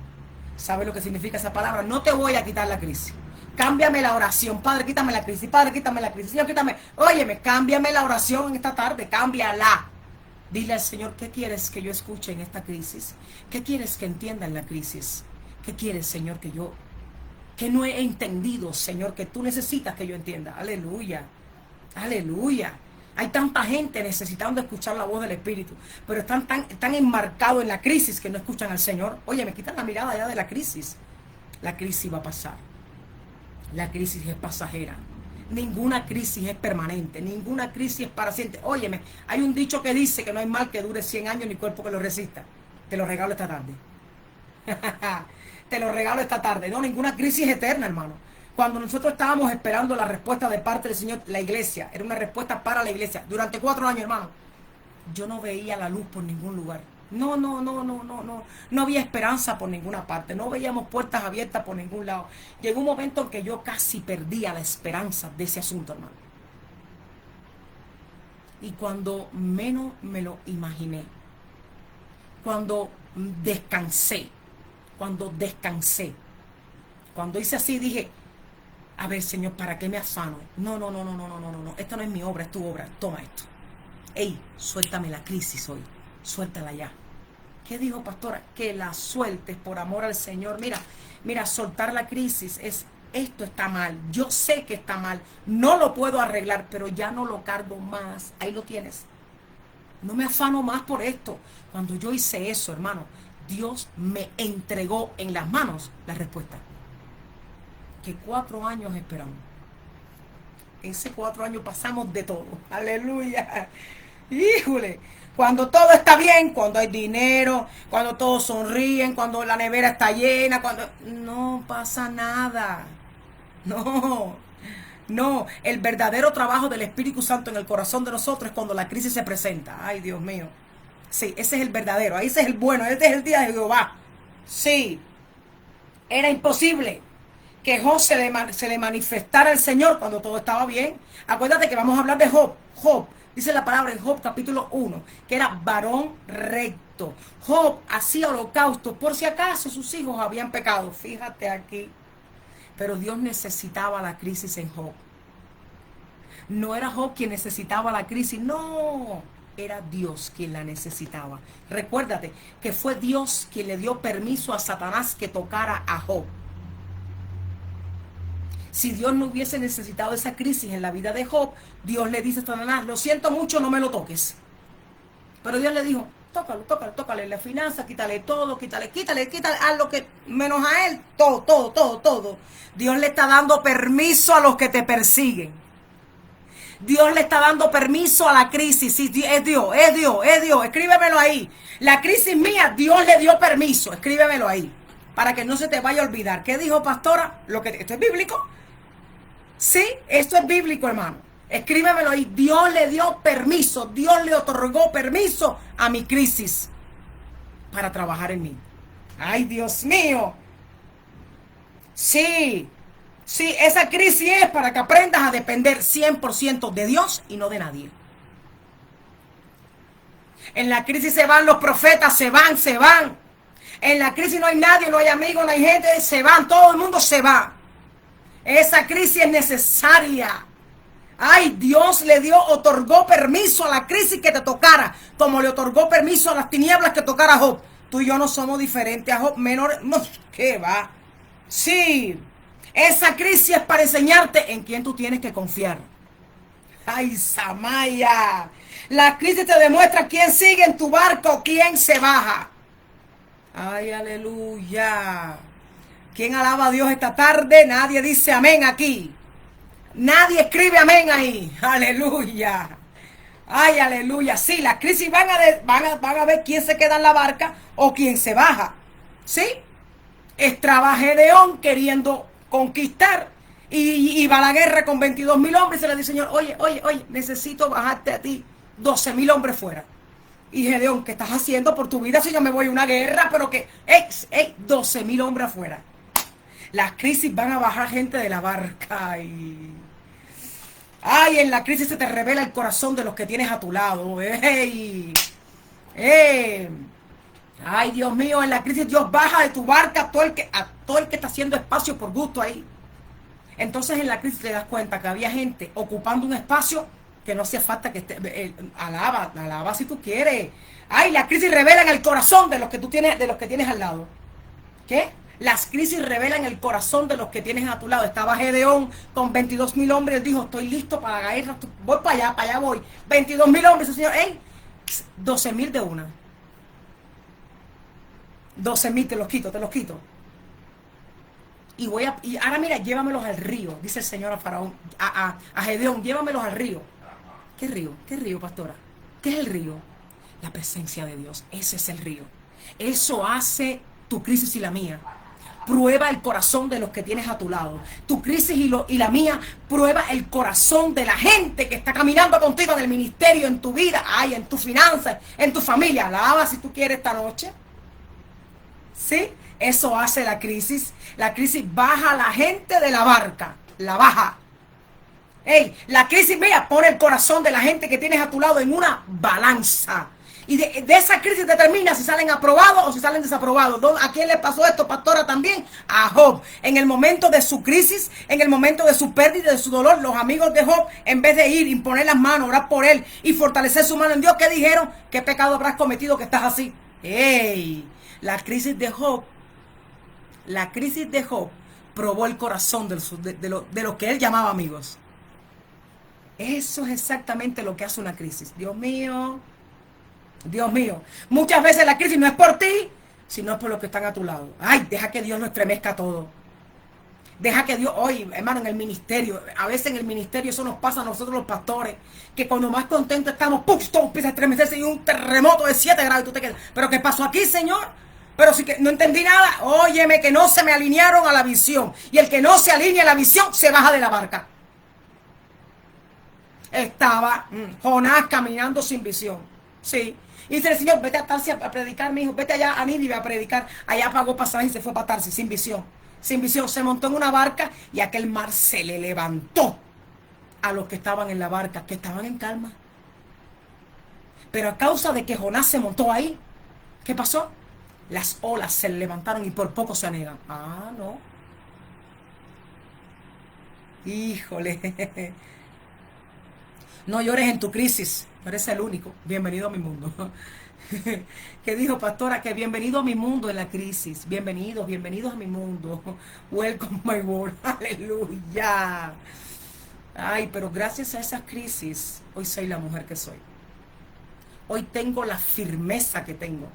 ¿Sabes lo que significa esa palabra? No te voy a quitar la crisis. Cámbiame la oración. Padre, quítame la crisis. Padre, quítame la crisis. Señor, quítame. Óyeme, cámbiame la oración en esta tarde. Cámbiala. Dile al Señor, ¿qué quieres que yo escuche en esta crisis? ¿Qué quieres que entienda en la crisis? ¿Qué quieres, Señor, que no he entendido, Señor, que tú necesitas que yo entienda? Aleluya. Aleluya. Hay tanta gente necesitando escuchar la voz del Espíritu, pero están tan enmarcados en la crisis que no escuchan al Señor. Oye, me quitan la mirada ya de la crisis. La crisis va a pasar. La crisis es pasajera. Ninguna crisis es permanente. Ninguna crisis es para siempre. Óyeme, hay un dicho que dice que no hay mal que dure 100 años ni cuerpo que lo resista. Te lo regalo esta tarde. Te lo regalo esta tarde. No, ninguna crisis es eterna, hermano. Cuando nosotros estábamos esperando la respuesta de parte del Señor, la iglesia, era una respuesta para la iglesia. Durante 4 años, hermano, yo no veía la luz por ningún lugar. No había esperanza por ninguna parte. No veíamos puertas abiertas por ningún lado. Llegó un momento en que yo casi perdía la esperanza de ese asunto, hermano. Y cuando menos me lo imaginé, cuando descansé, cuando hice así, dije, a ver, Señor, ¿para qué me afano? No, esta no es mi obra, es tu obra, toma esto. Ey, suéltame la crisis hoy, suéltala ya. ¿Qué dijo, pastora? Que la sueltes por amor al Señor. Mira, soltar la crisis es, esto está mal, yo sé que está mal, no lo puedo arreglar, pero ya no lo cargo más. Ahí lo tienes. No me afano más por esto. Cuando yo hice eso, hermano, Dios me entregó en las manos la respuesta que 4 años esperamos. ese 4 años pasamos de todo. Aleluya. Híjole. Cuando todo está bien, cuando hay dinero, cuando todos sonríen, cuando la nevera está llena, cuando... No pasa nada. No. No. El verdadero trabajo del Espíritu Santo en el corazón de nosotros es cuando la crisis se presenta. Ay, Dios mío. Sí, ese es el verdadero. Ese es el bueno. Este es el día de Jehová. Sí. Era imposible que Job se le manifestara al Señor cuando todo estaba bien. Acuérdate que vamos a hablar de Job. Job, dice la palabra en Job capítulo 1, que era varón recto. Job hacía holocaustos por si acaso sus hijos habían pecado. Fíjate aquí. Pero Dios necesitaba la crisis en Job. No era Job quien necesitaba la crisis, no. Era Dios quien la necesitaba. Recuérdate que fue Dios quien le dio permiso a Satanás que tocara a Job. Si Dios no hubiese necesitado esa crisis en la vida de Job, Dios le dice a Satanás, lo siento mucho, no me lo toques. Pero Dios le dijo, tócale la finanza, quítale todo, quítale, haz lo que, menos a él, todo. Dios le está dando permiso a los que te persiguen. Dios le está dando permiso a la crisis. Sí, es Dios. Escríbemelo ahí. La crisis mía, Dios le dio permiso. Escríbemelo ahí. Para que no se te vaya a olvidar. ¿Qué dijo, pastora? ¿Esto es bíblico? Sí, esto es bíblico, hermano. Escríbemelo ahí. Dios le dio permiso. Dios le otorgó permiso a mi crisis para trabajar en mí. Ay, Dios mío. Sí, esa crisis es para que aprendas a depender 100% de Dios y no de nadie. En la crisis se van los profetas, se van. En la crisis no hay nadie, no hay amigos, no hay gente, se van, todo el mundo se va. Esa crisis es necesaria. Ay, Dios otorgó permiso a la crisis que te tocara, como le otorgó permiso a las tinieblas que tocara a Job. Tú y yo no somos diferentes a Job, menor, no, ¿qué va? Sí, esa crisis es para enseñarte en quién tú tienes que confiar. Ay, Samaya, la crisis te demuestra quién sigue en tu barco, quién se baja. Ay, aleluya. ¿Quién alaba a Dios esta tarde? Nadie dice amén aquí. Nadie escribe amén ahí. Aleluya. Ay, aleluya. Sí, las crisis van a ver quién se queda en la barca o quién se baja. ¿Sí? Estaba Gedeón queriendo conquistar y va a la guerra con 22,000 hombres y se le dice, Señor, oye, necesito bajarte a ti 12,000 hombres fuera. Y Gedeón, ¿qué estás haciendo por tu vida si yo me voy a una guerra? Pero que, 12,000 hombres afuera. Las crisis van a bajar gente de la barca. Ay, en la crisis se te revela el corazón de los que tienes a tu lado. Ay, Dios mío, en la crisis Dios baja de tu barca a todo el que está haciendo espacio por gusto ahí. Entonces en la crisis te das cuenta que había gente ocupando un espacio que no hacía falta que esté. Alaba si tú quieres. Ay, la crisis revela en el corazón de los que tú tienes, de los que tienes al lado. ¿Qué? Las crisis revelan el corazón de los que tienes a tu lado. Estaba Gedeón con 22,000 hombres. Él dijo, estoy listo para la guerra. Voy para allá voy. 22,000 hombres. El Señor, 12,000 de una. 12,000 te los quito. Y ahora mira, llévamelos al río, dice el Señor a Faraón, a Gedeón, llévamelos al río. ¿Qué río? ¿Qué río, pastora? ¿Qué es el río? La presencia de Dios. Ese es el río. Eso hace tu crisis y la mía. Prueba el corazón de los que tienes a tu lado. Tu crisis y la mía prueba el corazón de la gente que está caminando contigo en el ministerio, en tu vida, en tus finanzas, en tu familia. Alaba si tú quieres esta noche. ¿Sí? Eso hace la crisis. La crisis baja a la gente de la barca. La baja. La crisis, mira, pone el corazón de la gente que tienes a tu lado en una balanza. Y de esa crisis determina si salen aprobados o si salen desaprobados. ¿A quién le pasó esto, pastora? También a Job. En el momento de su crisis, en el momento de su pérdida, de su dolor, los amigos de Job, en vez de ir, imponer las manos, orar por él y fortalecer su mano en Dios, ¿qué dijeron? ¿Qué pecado habrás cometido que estás así? La crisis de Job probó el corazón de lo que él llamaba amigos. Eso es exactamente lo que hace una crisis. Dios mío. Muchas veces la crisis no es por ti, sino por los que están a tu lado. Ay, deja que Dios lo estremezca todo. Deja que Dios, oye, hermano, en el ministerio, a veces en el ministerio eso nos pasa a nosotros los pastores, que cuando más contentos estamos, ¡pum! Todo empieza a estremecerse y un terremoto de 7 grados y tú te quedas, ¿pero qué pasó aquí, Señor? Pero sí que no entendí nada. Óyeme, que no se me alinearon a la visión. Y el que no se alinea a la visión se baja de la barca. Estaba Jonás caminando sin visión. Sí. Y dice el Señor, vete a Tarsis a predicar, mi hijo. Vete allá a Nínive a predicar. Allá pagó pasaje y se fue para Tarsis sin visión. Sin visión. Se montó en una barca y aquel mar se le levantó a los que estaban en la barca, que estaban en calma. Pero a causa de que Jonás se montó ahí, ¿qué pasó? Las olas se levantaron y por poco se anegan. Ah, no. Híjole. No llores en tu crisis. No eres el único. Bienvenido a mi mundo. ¿Qué dijo, pastora? Que bienvenido a mi mundo en la crisis. Bienvenidos, bienvenidos a mi mundo. Welcome my world. Aleluya. Ay, pero gracias a esas crisis, hoy soy la mujer que soy. Hoy tengo la firmeza que tengo.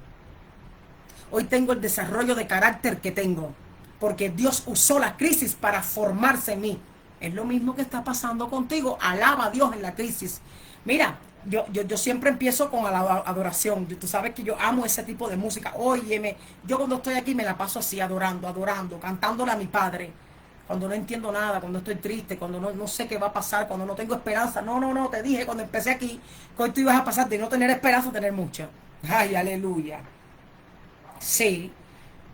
Hoy tengo el desarrollo de carácter que tengo, porque Dios usó la crisis para formarse en mí. Es lo mismo que está pasando contigo. Alaba a Dios en la crisis. Mira, yo siempre empiezo con la adoración. Tú sabes que yo amo ese tipo de música. Óyeme, yo cuando estoy aquí me la paso así, adorando, cantándole a mi Padre. Cuando no entiendo nada, cuando estoy triste, cuando no sé qué va a pasar, cuando no tengo esperanza. No, te dije cuando empecé aquí que hoy tú ibas a pasar de no tener esperanza a tener mucha. Ay, aleluya. Sí,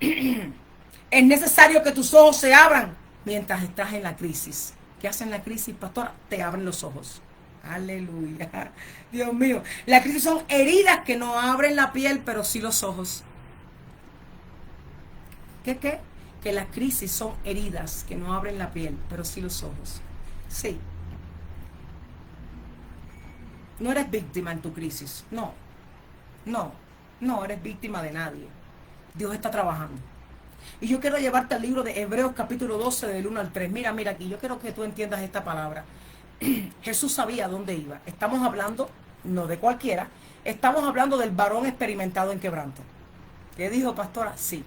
es necesario que tus ojos se abran mientras estás en la crisis. ¿Qué hacen la crisis, pastora? Te abren los ojos. Aleluya. Dios mío, la crisis son heridas que no abren la piel, pero sí los ojos. ¿Qué? Que las crisis son heridas que no abren la piel, pero sí los ojos. Sí. No eres víctima en tu crisis. No eres víctima de nadie. Dios está trabajando. Y yo quiero llevarte al libro de Hebreos capítulo 12 del 1 al 3. Mira aquí, yo quiero que tú entiendas esta palabra. Jesús sabía dónde iba. Estamos hablando, no de cualquiera, estamos hablando del varón experimentado en quebranto. ¿Qué dijo, pastora? Sí.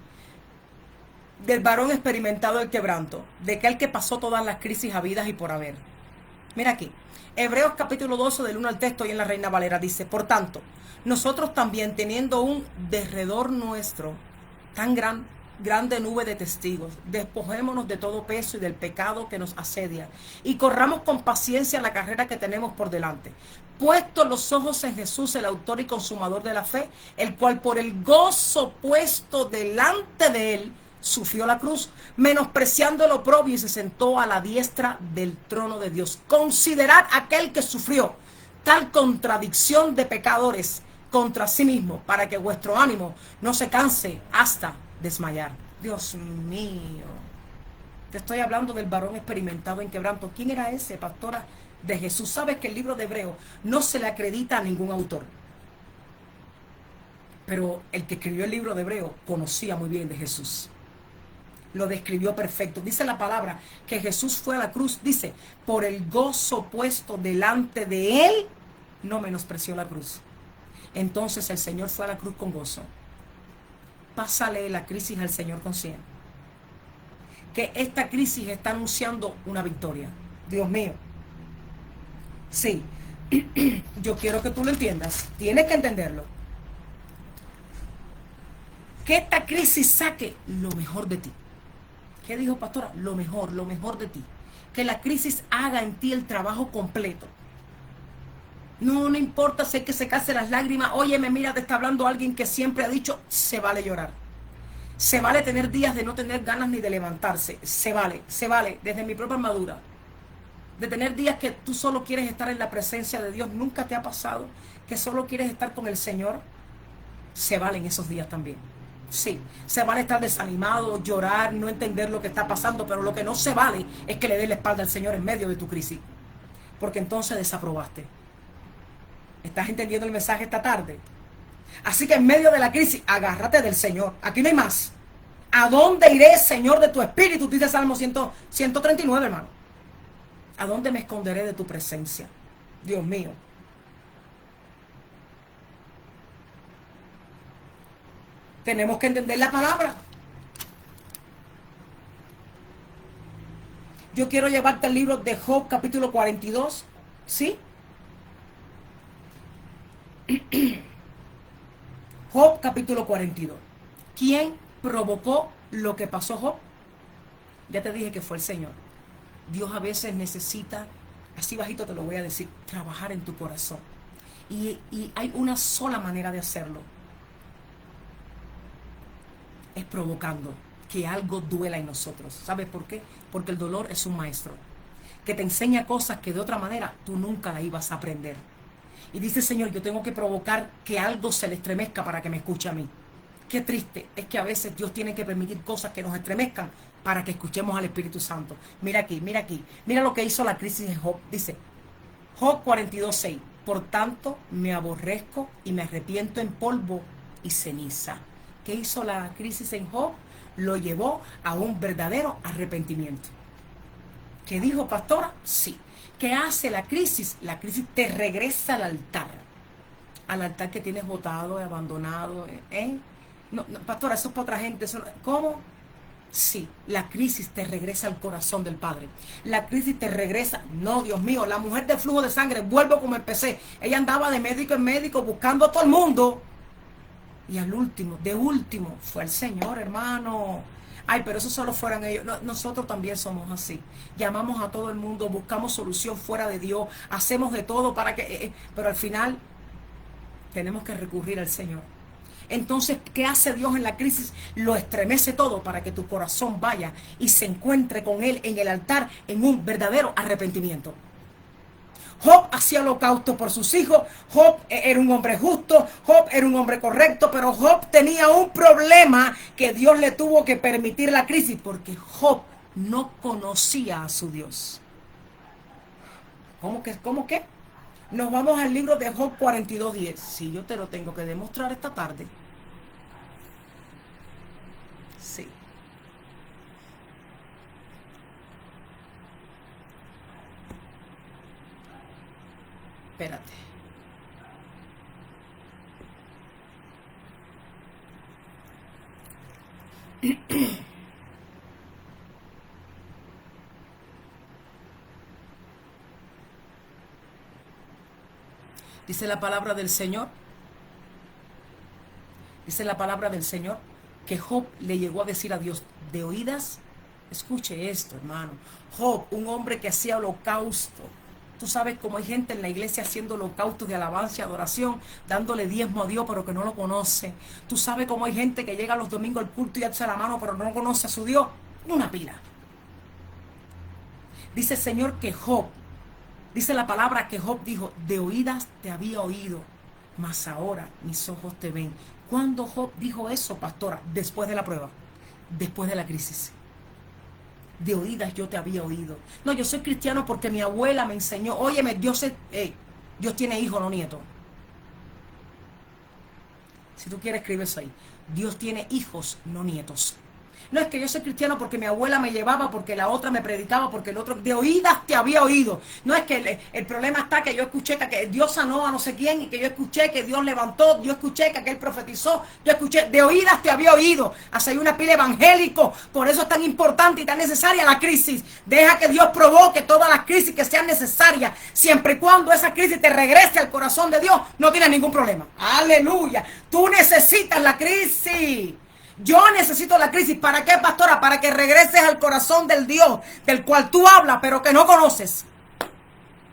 Del varón experimentado en quebranto, de aquel que pasó todas las crisis habidas y por haber. Mira aquí, Hebreos capítulo 12 del 1 al 3, estoy en la Reina Valera, dice, por tanto, nosotros también teniendo un derredor nuestro, tan grande nube de testigos, despojémonos de todo peso y del pecado que nos asedia, y corramos con paciencia la carrera que tenemos por delante, puestos los ojos en Jesús, el autor y consumador de la fe, el cual por el gozo puesto delante de él, sufrió la cruz, menospreciando el oprobio y se sentó a la diestra del trono de Dios. Considerad aquel que sufrió tal contradicción de pecadores contra sí mismo, para que vuestro ánimo no se canse hasta desmayar. Dios mío, te estoy hablando del varón experimentado en quebranto. ¿Quién era ese, pastora? De Jesús. Sabes que el libro de Hebreos no se le acredita a ningún autor, pero el que escribió el libro de Hebreos conocía muy bien de Jesús. Lo describió perfecto. Dice la palabra que Jesús fue a la cruz, dice, por el gozo puesto delante de él, no menospreció la cruz. Entonces el Señor fue a la cruz con gozo. Pásale la crisis al Señor con 100. Que esta crisis está anunciando una victoria. Dios mío. Sí. Yo quiero que tú lo entiendas. Tienes que entenderlo. Que esta crisis saque lo mejor de ti. ¿Qué dijo, pastora? Lo mejor de ti. Que la crisis haga en ti el trabajo completo. No importa si hay que secarse las lágrimas. Óyeme, mira, te está hablando alguien que siempre ha dicho, se vale llorar. Se vale tener días de no tener ganas ni de levantarse. Se vale, desde mi propia armadura. De tener días que tú solo quieres estar en la presencia de Dios. ¿Nunca te ha pasado que solo quieres estar con el Señor? Se valen esos días también. Sí, se vale estar desanimado, llorar, no entender lo que está pasando, pero lo que no se vale es que le des la espalda al Señor en medio de tu crisis, porque entonces desaprobaste. ¿Estás entendiendo el mensaje esta tarde? Así que en medio de la crisis, agárrate del Señor. Aquí no hay más. ¿A dónde iré, Señor, de tu espíritu? Dice Salmo 139, hermano. ¿A dónde me esconderé de tu presencia? Dios mío. Tenemos que entender la palabra. Yo quiero llevarte al libro de Job, capítulo 42. ¿Sí? Job, capítulo 42. ¿Quién provocó lo que pasó, Job? Ya te dije que fue el Señor. Dios a veces necesita, así bajito te lo voy a decir, trabajar en tu corazón. Y hay una sola manera de hacerlo. Es provocando que algo duela en nosotros. ¿Sabes por qué? Porque el dolor es un maestro que te enseña cosas que de otra manera tú nunca la ibas a aprender. Y dice, Señor, yo tengo que provocar que algo se le estremezca para que me escuche a mí. Qué triste es que a veces Dios tiene que permitir cosas que nos estremezcan para que escuchemos al Espíritu Santo. Mira aquí, mira aquí. Mira lo que hizo la crisis de Job. Dice, Job 42:6. Por tanto, me aborrezco y me arrepiento en polvo y ceniza. ¿Qué hizo la crisis en Job? Lo llevó a un verdadero arrepentimiento. ¿Qué dijo, pastora? Sí. ¿Qué hace la crisis? La crisis te regresa al altar que tienes botado, abandonado. No, pastora, eso es para otra gente. ¿Cómo? Sí, la crisis te regresa al corazón del Padre. La crisis te regresa. No, Dios mío, la mujer de flujo de sangre, vuelvo como empecé. Ella andaba de médico en médico buscando a todo el mundo. Y de último, fue el Señor, hermano. Ay, pero eso solo fueran ellos. No, nosotros también somos así. Llamamos a todo el mundo, buscamos solución fuera de Dios, hacemos de todo para que... pero al final tenemos que recurrir al Señor. Entonces, ¿qué hace Dios en la crisis? Lo estremece todo para que tu corazón vaya y se encuentre con Él en el altar en un verdadero arrepentimiento. Job hacía holocausto por sus hijos. Job era un hombre justo. Job era un hombre correcto. Pero Job tenía un problema que Dios le tuvo que permitir la crisis porque Job no conocía a su Dios. ¿Cómo que? Nos vamos al libro de Job 42:10. Sí, yo te lo tengo que demostrar esta tarde. Sí. Espérate. Dice la palabra del Señor. Dice la palabra del Señor que Job le llegó a decir a Dios de oídas. Escuche esto, hermano. Job, un hombre que hacía holocausto. Tú sabes cómo hay gente en la iglesia haciendo holocaustos de alabanza y adoración, dándole diezmo a Dios, pero que no lo conoce. Tú sabes cómo hay gente que llega los domingos al culto y alza la mano, pero no conoce a su Dios. Una pila. Dice el Señor que Job, dice la palabra que Job dijo, de oídas te había oído, mas ahora mis ojos te ven. ¿Cuándo Job dijo eso, pastora? Después de la prueba, después de la crisis. De oídas yo te había oído. No, yo soy cristiano porque mi abuela me enseñó. Óyeme, Dios tiene hijos, no nietos. Si tú quieres, escribe eso ahí. Dios tiene hijos, no nietos. No es que yo soy cristiano porque mi abuela me llevaba, porque la otra me predicaba, porque el otro... De oídas te había oído. No es que el problema está que yo escuché que Dios sanó a no sé quién, y que yo escuché que Dios levantó, yo escuché que aquel profetizó, yo escuché... De oídas te había oído. Así hay una pila evangélico. Por eso es tan importante y tan necesaria la crisis. Deja que Dios provoque todas las crisis que sean necesarias. Siempre y cuando esa crisis te regrese al corazón de Dios, no tienes ningún problema. Aleluya. Tú necesitas la crisis. Yo necesito la crisis. ¿Para qué, pastora? Para que regreses al corazón del Dios del cual tú hablas, pero que no conoces.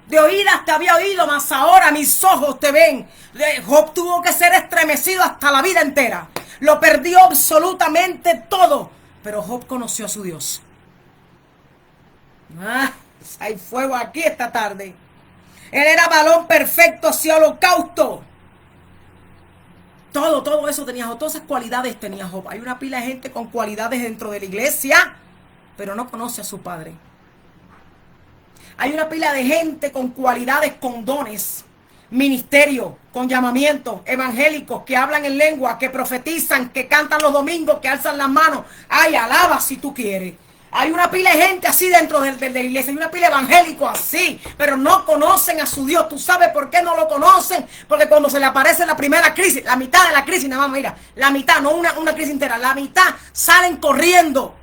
De oídas te había oído, mas ahora mis ojos te ven. Job tuvo que ser estremecido hasta la vida entera. Lo perdió absolutamente todo. Pero Job conoció a su Dios. Hay fuego aquí esta tarde. Él era varón perfecto, hacía holocausto. Todo eso tenía Job, todas esas cualidades tenía Job. Hay una pila de gente con cualidades dentro de la iglesia, pero no conoce a su Padre. Hay una pila de gente con cualidades, con dones, ministerio, con llamamientos evangélicos, que hablan en lengua, que profetizan, que cantan los domingos, que alzan las manos. Ay, alaba si tú quieres. Hay una pila de gente así dentro de la iglesia, hay una pila de evangélicos así, pero no conocen a su Dios. ¿Tú sabes por qué no lo conocen? Porque cuando se le aparece la primera crisis, la mitad de la crisis, nada más, mira, la mitad, no una crisis entera, la mitad salen corriendo.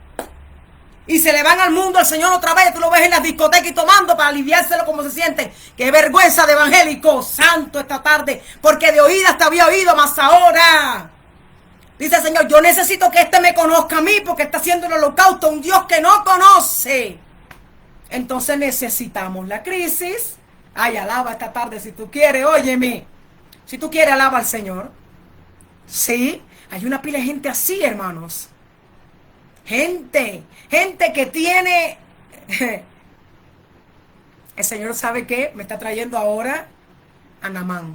Y se le van al mundo al Señor otra vez. Tú lo ves en las discotecas y tomando para aliviárselo como se sienten. ¡Qué vergüenza de evangélico santo esta tarde! Porque de oídas te había oído, más ahora. Dice el Señor, yo necesito que este me conozca a mí porque está haciendo el holocausto a un Dios que no conoce. Entonces necesitamos la crisis. Ay, alaba esta tarde si tú quieres, óyeme. Si tú quieres, alaba al Señor. Sí, hay una pila de gente así, hermanos. Gente que tiene... El Señor sabe que me está trayendo ahora a Naamán.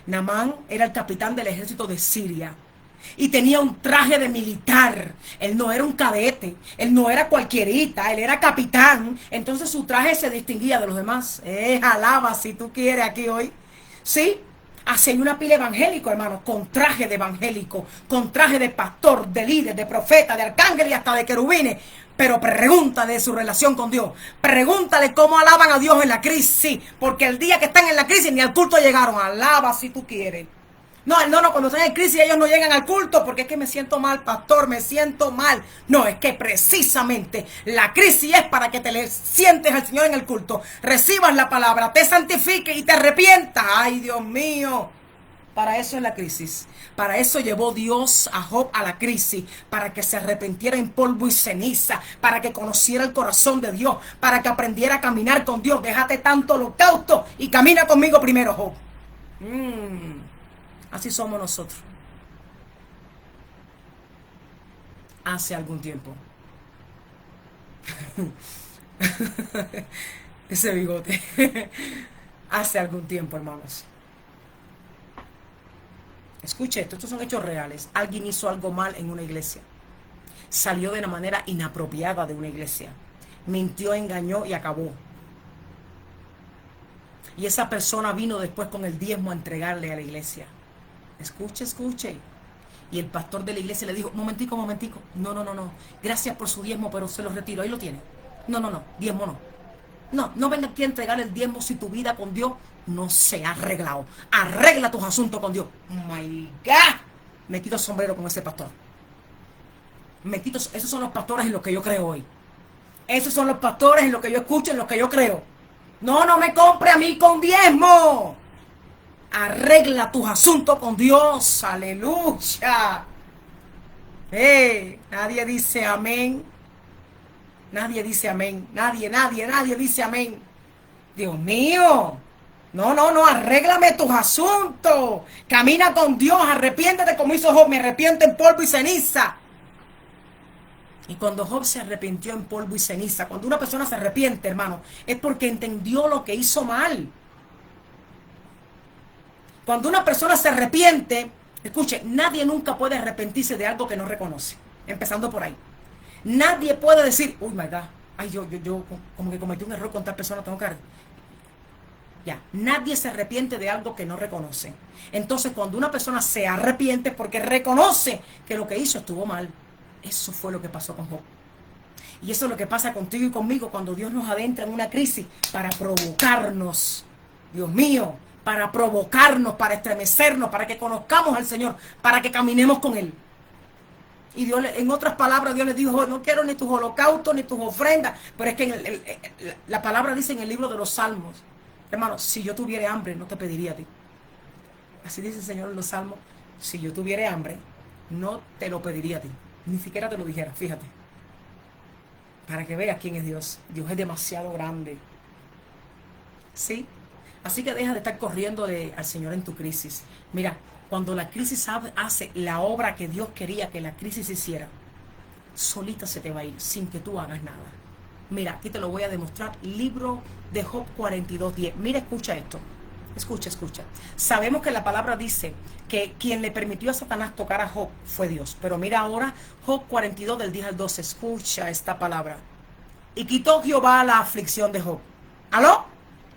Naamán era el capitán del ejército de Siria y tenía un traje de militar. Él no era un cadete, él no era cualquierita, él era capitán. Entonces su traje se distinguía de los demás. Alaba si tú quieres aquí hoy. Sí, así hay una pila evangélico, hermano, con traje de evangélico, con traje de pastor, de líder, de profeta, de arcángel y hasta de querubines. Pero pregúntale de su relación con Dios. Pregúntale cómo alaban a Dios en la crisis. Porque el día que están en la crisis ni al culto llegaron. Alaba si tú quieres. No, cuando están en crisis ellos no llegan al culto porque es que me siento mal, pastor, me siento mal. No, es que precisamente la crisis es para que te le sientes al Señor en el culto. Recibas la palabra, te santifiques y te arrepientas. Ay, Dios mío. Para eso es la crisis. Para eso llevó Dios a Job a la crisis. Para que se arrepintiera en polvo y ceniza. Para que conociera el corazón de Dios. Para que aprendiera a caminar con Dios. Déjate tanto holocausto y camina conmigo primero, Job. Así somos nosotros. Hace algún tiempo. Ese bigote. Hace algún tiempo, hermanos. Escuche esto, estos son hechos reales. Alguien hizo algo mal en una iglesia. Salió de una manera inapropiada de una iglesia. Mintió, engañó y acabó. Y esa persona vino después con el diezmo a entregarle a la iglesia. Escuche. Y el pastor de la iglesia le dijo, momentico. No. Gracias por su diezmo, pero se lo retiro. Ahí lo tiene. No. Diezmo no. No venga aquí a entregar el diezmo si tu vida con Dios no se ha arreglado. Arregla tus asuntos con Dios. Oh my God. Me quito el sombrero con ese pastor. Esos son los pastores en los que yo creo hoy. Esos son los pastores en los que yo escucho, en los que yo creo. No me compre a mí con diezmo. Arregla tus asuntos con Dios. Aleluya. Nadie dice amén. Nadie dice amén. Nadie dice amén. Dios mío. No, arréglame tus asuntos. Camina con Dios, arrepiéntete como hizo Job. Me arrepiento en polvo y ceniza. Y cuando Job se arrepintió en polvo y ceniza, cuando una persona se arrepiente, hermano, es porque entendió lo que hizo mal. Cuando una persona se arrepiente, escuche, nadie nunca puede arrepentirse de algo que no reconoce. Empezando por ahí. Nadie puede decir, uy, my God, ay, yo como que cometí un error con tal persona, tengo que... Ya, nadie se arrepiente de algo que no reconoce. Entonces, cuando una persona se arrepiente es porque reconoce que lo que hizo estuvo mal. Eso fue lo que pasó con Job. Y eso es lo que pasa contigo y conmigo cuando Dios nos adentra en una crisis para provocarnos. Dios mío, para provocarnos, para estremecernos, para que conozcamos al Señor, para que caminemos con Él. Y Dios, en otras palabras, Dios les dijo, no quiero ni tus holocaustos, ni tus ofrendas. Pero es que la palabra dice en el libro de los Salmos, hermano, si yo tuviera hambre, no te pediría a ti. Así dice el Señor en los Salmos, si yo tuviera hambre, no te lo pediría a ti. Ni siquiera te lo dijera, fíjate. Para que veas quién es Dios. Dios es demasiado grande. ¿Sí? Así que deja de estar corriéndole al Señor en tu crisis. Mira, cuando la crisis hace la obra que Dios quería que la crisis hiciera, solita se te va a ir sin que tú hagas nada. Mira, aquí te lo voy a demostrar. Libro de Job 42:10. Mira, escucha esto. Escucha. Sabemos que la palabra dice que quien le permitió a Satanás tocar a Job fue Dios. Pero mira ahora, Job 42 del 10 al 12. Escucha esta palabra. Y quitó Jehová la aflicción de Job. ¿Aló?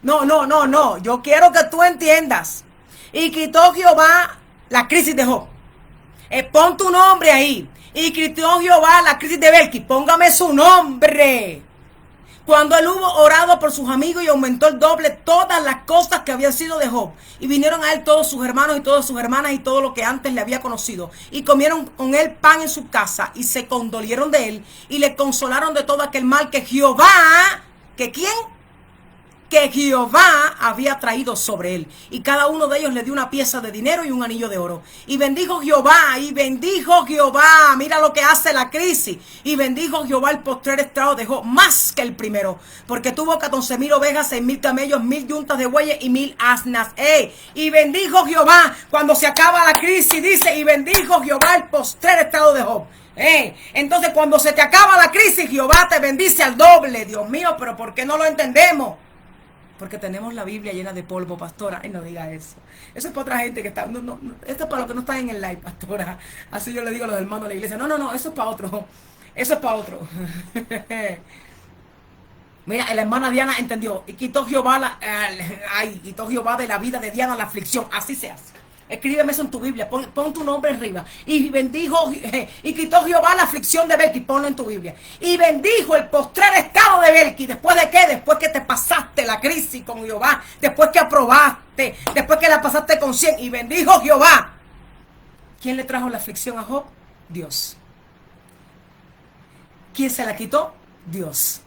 No. Yo quiero que tú entiendas. Y quitó Jehová la crisis de Job. Pon tu nombre ahí. Y quitó Jehová la crisis de Belki. Póngame su nombre. Cuando él hubo orado por sus amigos y aumentó el doble todas las cosas que habían sido de Job. Y vinieron a él todos sus hermanos y todas sus hermanas y todo lo que antes le había conocido. Y comieron con él pan en su casa y se condolieron de él y le consolaron de todo aquel mal que Jehová, ¿que quién? Que Jehová había traído sobre él. Y cada uno de ellos le dio una pieza de dinero y un anillo de oro. Y bendijo Jehová, mira lo que hace la crisis. Y bendijo Jehová el postrer estado de Job más que el primero, porque tuvo 14,000 ovejas, 6,000 camellos, 1,000 yuntas de bueyes y 1,000 asnas. Y bendijo Jehová cuando se acaba la crisis, dice, y bendijo Jehová el postrer estado de Job. Entonces cuando se te acaba la crisis, Jehová te bendice al doble. Dios mío, pero ¿por qué no lo entendemos? Porque tenemos la Biblia llena de polvo, pastora. Ay, no diga eso. Eso es para otra gente que está... No, esto es para los que no están en el live, pastora. Así yo le digo a los hermanos de la iglesia. No, eso es para otro. Eso es para otro. Mira, la hermana Diana entendió. Y quitó Jehová quitó Jehová de la vida de Diana la aflicción. Así se hace. Escríbeme eso en tu Biblia, pon tu nombre arriba. Y bendijo, y quitó Jehová la aflicción de Belki, ponlo en tu Biblia. Y bendijo el postrer estado de Belki. ¿Después de qué? Después que te pasaste la crisis con Jehová. Después que aprobaste. Después que la pasaste con 100. Y bendijo Jehová. ¿Quién le trajo la aflicción a Job? Dios. ¿Quién se la quitó? Dios.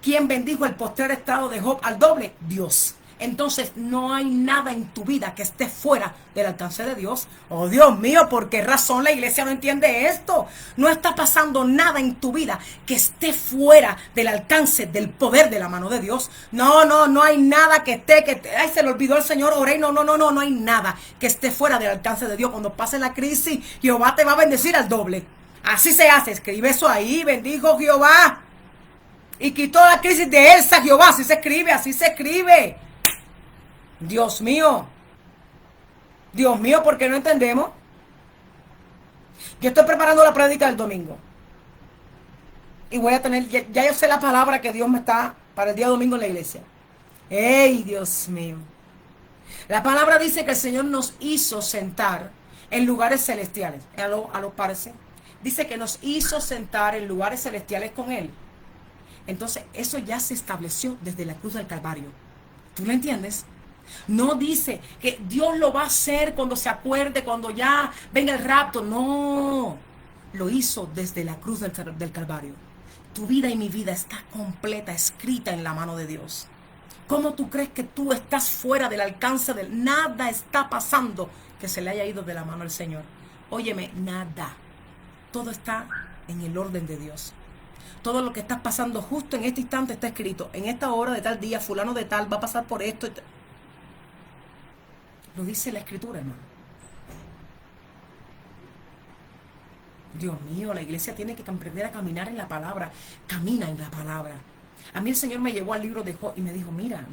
¿Quién bendijo el postrer estado de Job al doble? Dios. Entonces no hay nada en tu vida que esté fuera del alcance de Dios. Oh Dios mío, ¿por qué razón la iglesia no entiende esto? No está pasando nada en tu vida que esté fuera del alcance del poder de la mano de Dios. No hay nada que esté, ay, se le olvidó el Señor, oré. No hay nada que esté fuera del alcance de Dios. Cuando pase la crisis, Jehová te va a bendecir al doble. Así se hace, escribe eso ahí, bendijo Jehová. Y quitó la crisis de Elsa, Jehová, así se escribe. Dios mío, ¿por qué no entendemos? Yo estoy preparando la prédica del domingo. Y voy a tener, ya yo sé la palabra que Dios me está para el día domingo en la iglesia. ¡Ey, Dios mío! La palabra dice que el Señor nos hizo sentar en lugares celestiales. ¿A lo parece? Dice que nos hizo sentar en lugares celestiales con Él. Entonces, eso ya se estableció desde la cruz del Calvario. ¿Tú lo entiendes? No dice que Dios lo va a hacer cuando se acuerde, cuando ya venga el rapto. No, lo hizo desde la cruz del Calvario. Tu vida y mi vida está completa, escrita en la mano de Dios. ¿Cómo tú crees que tú estás fuera del alcance de Él? Nada está pasando que se le haya ido de la mano al Señor. Óyeme, nada. Todo está en el orden de Dios. Todo lo que está pasando justo en este instante está escrito. En esta hora de tal día, fulano de tal va a pasar por esto. Lo dice la Escritura, hermano. Dios mío, la iglesia tiene que aprender a caminar en la palabra. Camina en la palabra. A mí el Señor me llevó al libro de Job y me dijo, mira,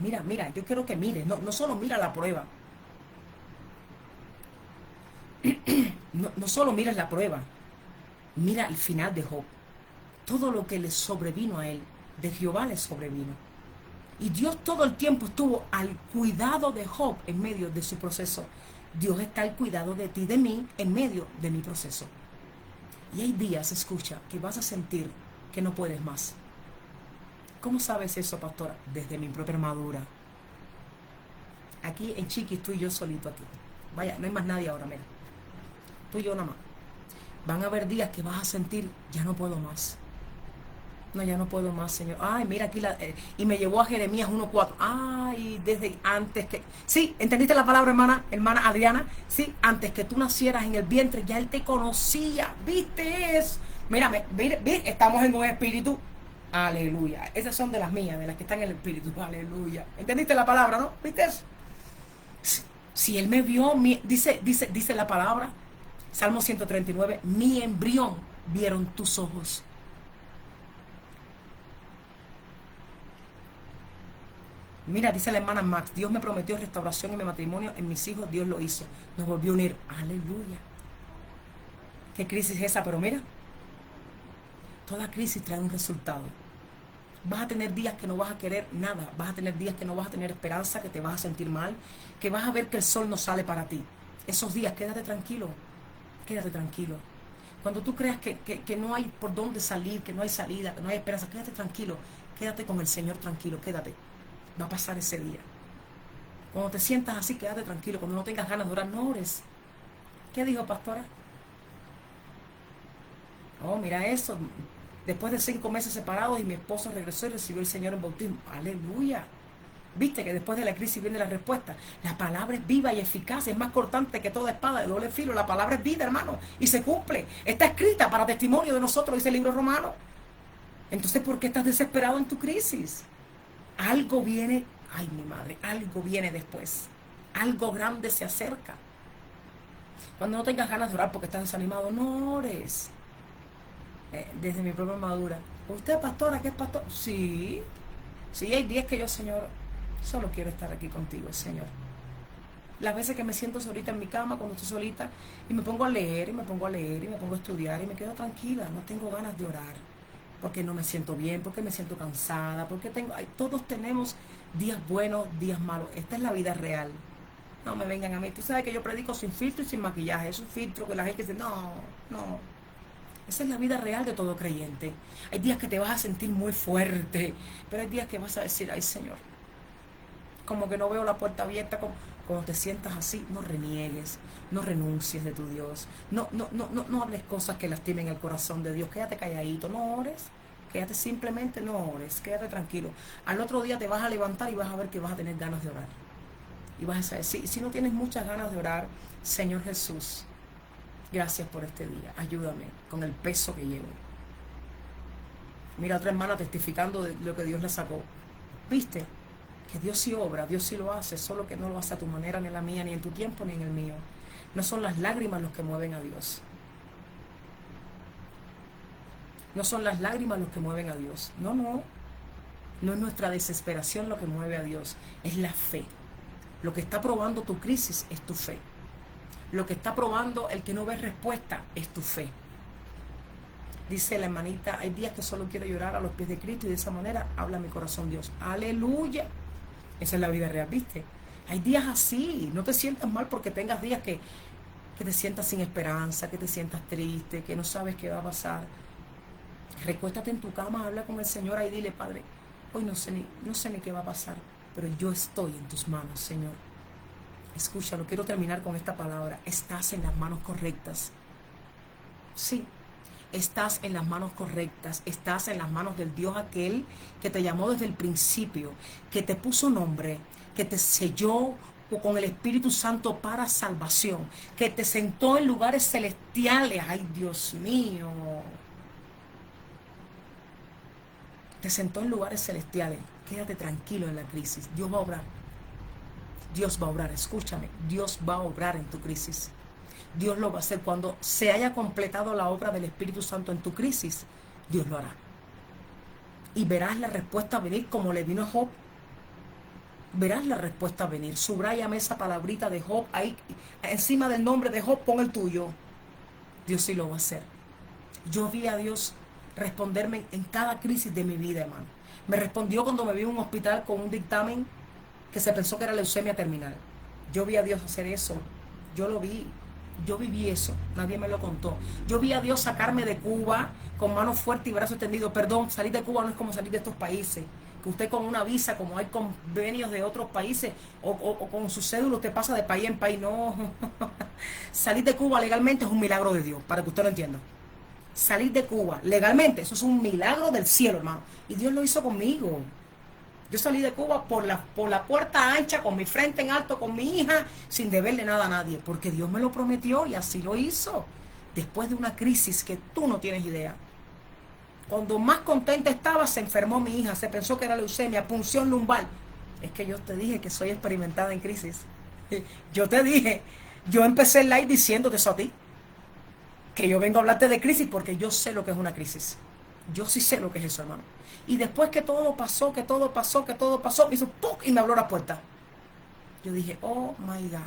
yo quiero que mires. No solo mira la prueba. No solo mires la prueba. Mira el final de Job. Todo lo que le sobrevino a él, de Jehová le sobrevino. Y Dios todo el tiempo estuvo al cuidado de Job en medio de su proceso. Dios está al cuidado de ti, de mí, en medio de mi proceso. Y hay días, escucha, que vas a sentir que no puedes más. ¿Cómo sabes eso, pastora? Desde mi propia armadura. Aquí en Chiquis, tú y yo solito aquí. Vaya, no hay más nadie ahora, mira. Tú y yo nada más. Van a haber días que vas a sentir, ya no puedo más. No, ya no puedo más, Señor. Ay, mira aquí y me llevó a Jeremías 1:4. Ay, desde antes que... Sí, ¿entendiste la palabra, hermana Adriana? Sí, antes que tú nacieras en el vientre, ya Él te conocía. ¿Viste eso? Mírame, estamos en un espíritu. Aleluya. Esas son de las mías, de las que están en el espíritu. Aleluya. ¿Entendiste la palabra, no? ¿Viste eso? Si Él me vio, dice la palabra, Salmo 139, mi embrión vieron tus ojos. Mira, dice la hermana Max, Dios me prometió restauración en mi matrimonio, en mis hijos, Dios lo hizo. Nos volvió a unir. Aleluya. ¿Qué crisis es esa? Pero mira, toda crisis trae un resultado. Vas a tener días que no vas a querer nada. Vas a tener días que no vas a tener esperanza, que te vas a sentir mal, que vas a ver que el sol no sale para ti. Esos días, quédate tranquilo. Quédate tranquilo. Cuando tú creas que no hay por dónde salir, que no hay salida, que no hay esperanza, quédate tranquilo. Quédate con el Señor tranquilo, quédate. Va a pasar ese día. Cuando te sientas así, quédate tranquilo. Cuando no tengas ganas de orar, no ores. ¿Qué dijo, pastora? Oh, mira eso. Después de 5 meses separados y mi esposo regresó y recibió el Señor en bautismo. Aleluya. Viste que después de la crisis viene la respuesta. La palabra es viva y eficaz, es más cortante que toda espada de doble filo. La palabra es vida, hermano, y se cumple. Está escrita para testimonio de nosotros, dice el libro romano. Entonces, ¿por qué estás desesperado en tu crisis? Algo viene, ay mi madre, algo viene después. Algo grande se acerca. Cuando no tengas ganas de orar porque estás desanimado, no ores. Desde mi propia madura. ¿Usted es pastora? ¿Qué es pastor? Sí. Sí, hay días que yo, Señor, solo quiero estar aquí contigo, Señor. Las veces que me siento solita en mi cama, cuando estoy solita, y me pongo a leer, y me pongo a leer, y me pongo a estudiar, y me quedo tranquila, no tengo ganas de orar, porque no me siento bien, porque me siento cansada, porque todos tenemos días buenos, días malos. Esta es la vida real. No me vengan a mí. Tú sabes que yo predico sin filtro y sin maquillaje. Es un filtro que la gente dice, no. Esa es la vida real de todo creyente. Hay días que te vas a sentir muy fuerte, pero hay días que vas a decir, ay Señor, como que no veo la puerta abierta. Cuando te sientas así, no reniegues, no renuncies de tu Dios, no hables cosas que lastimen el corazón de Dios. Quédate calladito, no ores, quédate simplemente, no ores, quédate tranquilo. Al otro día te vas a levantar y vas a ver que vas a tener ganas de orar. Y vas a saber, si no tienes muchas ganas de orar, Señor Jesús, gracias por este día, ayúdame con el peso que llevo. Mira, otra hermana testificando de lo que Dios le sacó. ¿Viste? Que Dios sí obra, Dios sí lo hace, solo que no lo hace a tu manera, ni a la mía, ni en tu tiempo, ni en el mío. No son las lágrimas los que mueven a Dios. No son las lágrimas los que mueven a Dios. No es nuestra desesperación lo que mueve a Dios, es la fe. Lo que está probando tu crisis es tu fe. Lo que está probando el que no ve respuesta es tu fe. Dice la hermanita, hay días que solo quiero llorar a los pies de Cristo y de esa manera habla mi corazón Dios. Aleluya. Esa es la vida real, ¿viste? Hay días así. No te sientas mal porque tengas días que te sientas sin esperanza, que te sientas triste, que no sabes qué va a pasar. Recuéstate en tu cama, habla con el Señor ahí, dile, Padre, hoy no sé ni qué va a pasar, pero yo estoy en tus manos, Señor. Escúchalo, quiero terminar con esta palabra. Estás en las manos correctas. Sí, estás en las manos correctas. Estás en las manos del Dios aquel que te llamó desde el principio, que te puso nombre, que te selló con el Espíritu Santo para salvación, que te sentó en lugares celestiales. Ay, Dios mío. Te sentó en lugares celestiales. Quédate tranquilo en la crisis. Dios va a obrar. Dios va a obrar, escúchame, Dios va a obrar en tu crisis. Dios lo va a hacer cuando se haya completado la obra del Espíritu Santo en tu crisis. Dios lo hará. Y verás la respuesta venir como le vino a Job. Verás la respuesta venir. Subráyame esa palabrita de Job. Ahí, encima del nombre de Job, pon el tuyo. Dios sí lo va a hacer. Yo vi a Dios responderme en cada crisis de mi vida, hermano. Me respondió cuando me vi en un hospital con un dictamen que se pensó que era leucemia terminal. Yo vi a Dios hacer eso. Yo lo vi. Yo viví eso. Nadie me lo contó. Yo vi a Dios sacarme de Cuba con mano fuerte y brazo extendido. Perdón, salir de Cuba no es como salir de estos países. Que usted con una visa, como hay convenios de otros países, o con su cédula usted pasa de país en país. No. Salir de Cuba legalmente es un milagro de Dios, para que usted lo entienda. Salir de Cuba legalmente, eso es un milagro del cielo, hermano. Y Dios lo hizo conmigo. Yo salí de Cuba por la puerta ancha, con mi frente en alto, con mi hija, sin deberle nada a nadie, porque Dios me lo prometió y así lo hizo. Después de una crisis que tú no tienes idea. Cuando más contenta estaba, se enfermó mi hija, se pensó que era leucemia, punción lumbar. Es que yo te dije que soy experimentada en crisis. Yo te dije, yo empecé el live diciéndote eso a ti. Que yo vengo a hablarte de crisis porque yo sé lo que es una crisis. Yo sí sé lo que es eso, hermano. Y después que todo pasó, me hizo ¡pum! Y me abrió la puerta. Yo dije, oh my God.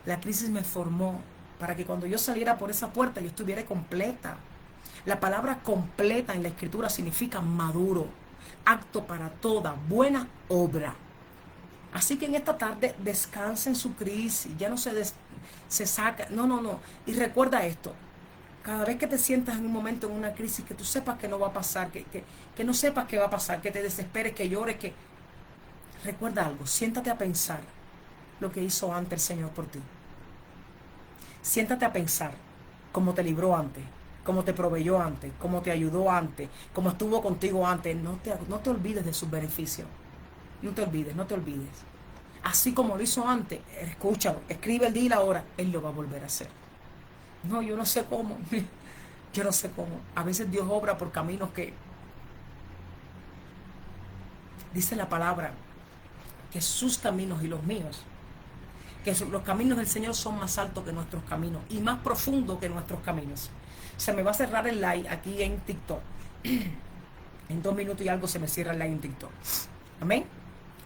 La crisis me formó para que cuando yo saliera por esa puerta yo estuviera completa. La palabra completa en la escritura significa maduro, apto para toda buena obra. Así que en esta tarde descansa en su crisis, ya no se saca, no. Y recuerda esto, Cada vez que te sientas en un momento, en una crisis, que tú sepas que no va a pasar, que no sepas qué va a pasar, que te desesperes, que llores, que... Recuerda algo, siéntate a pensar lo que hizo antes el Señor por ti. Siéntate a pensar cómo te libró antes, cómo te proveyó antes, cómo te ayudó antes, cómo estuvo contigo antes. No te olvides de sus beneficios. No te olvides, no te olvides. Así como lo hizo antes, escúchalo, escribe el día y la hora, Él lo va a volver a hacer. No, yo no sé cómo. Yo no sé cómo. A veces Dios obra por caminos que... Dice la palabra que sus caminos y los míos, que los caminos del Señor son más altos que nuestros caminos y más profundos que nuestros caminos. Se me va a cerrar el live aquí en TikTok. En 2 minutos y algo se me cierra el live en TikTok. Amén.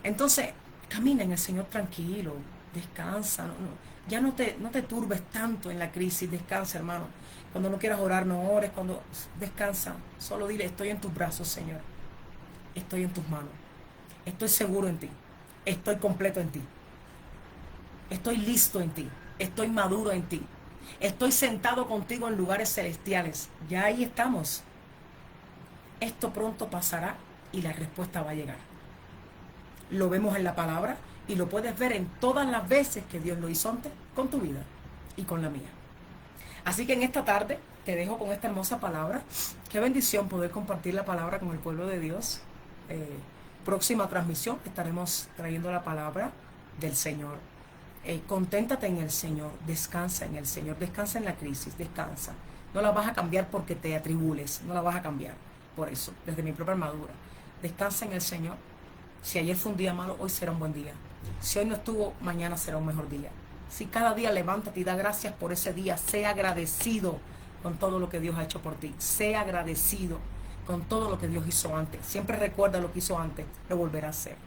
Entonces, camina en el Señor tranquilo, descansa. Ya no te turbes tanto en la crisis, descansa, hermano. Cuando no quieras orar, no ores. Cuando descansa, solo dile, estoy en tus brazos, Señor. Estoy en tus manos. Estoy seguro en ti. Estoy completo en ti. Estoy listo en ti. Estoy maduro en ti. Estoy sentado contigo en lugares celestiales. Ya ahí estamos. Esto pronto pasará y la respuesta va a llegar. Lo vemos en la palabra y lo puedes ver en todas las veces que Dios lo hizo antes con tu vida y con la mía. Así que en esta tarde te dejo con esta hermosa palabra. Qué bendición poder compartir la palabra con el pueblo de Dios. Próxima transmisión estaremos trayendo la palabra del Señor. Conténtate en el Señor, descansa en el Señor, descansa en la crisis, descansa. No la vas a cambiar porque te atribules, no la vas a cambiar por eso, desde mi propia armadura. Descansa en el Señor. Si ayer fue un día malo, hoy será un buen día. Si hoy no estuvo, mañana será un mejor día. Si cada día levántate y da gracias por ese día, sea agradecido con todo lo que Dios ha hecho por ti. Sea agradecido con todo lo que Dios hizo antes. Siempre recuerda lo que hizo antes, lo volverá a hacer.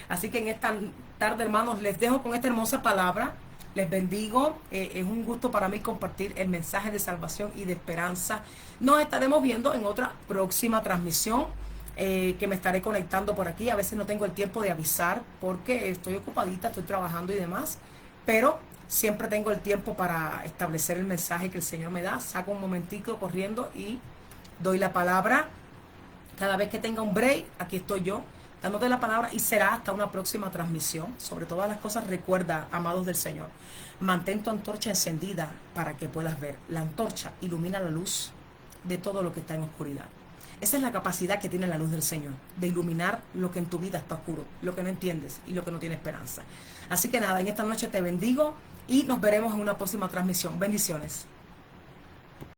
Así que en esta tarde, hermanos, les dejo con esta hermosa palabra. Les bendigo. Es un gusto para mí compartir el mensaje de salvación y de esperanza. Nos estaremos viendo en otra próxima transmisión. Que me estaré conectando por aquí. A veces no tengo el tiempo de avisar porque estoy ocupadita, estoy trabajando y demás, pero siempre tengo el tiempo para establecer el mensaje que el Señor me da. Saco un momentico corriendo y doy la palabra. Cada vez que tenga un break, aquí estoy yo dándote la palabra y será hasta una próxima transmisión. Sobre todas las cosas, recuerda, amados del Señor, mantén tu antorcha encendida para que puedas ver. La antorcha ilumina la luz de todo lo que está en oscuridad. Esa es la capacidad que tiene la luz del Señor, de iluminar lo que en tu vida está oscuro, lo que no entiendes y lo que no tiene esperanza. Así que nada, en esta noche te bendigo y nos veremos en una próxima transmisión. Bendiciones.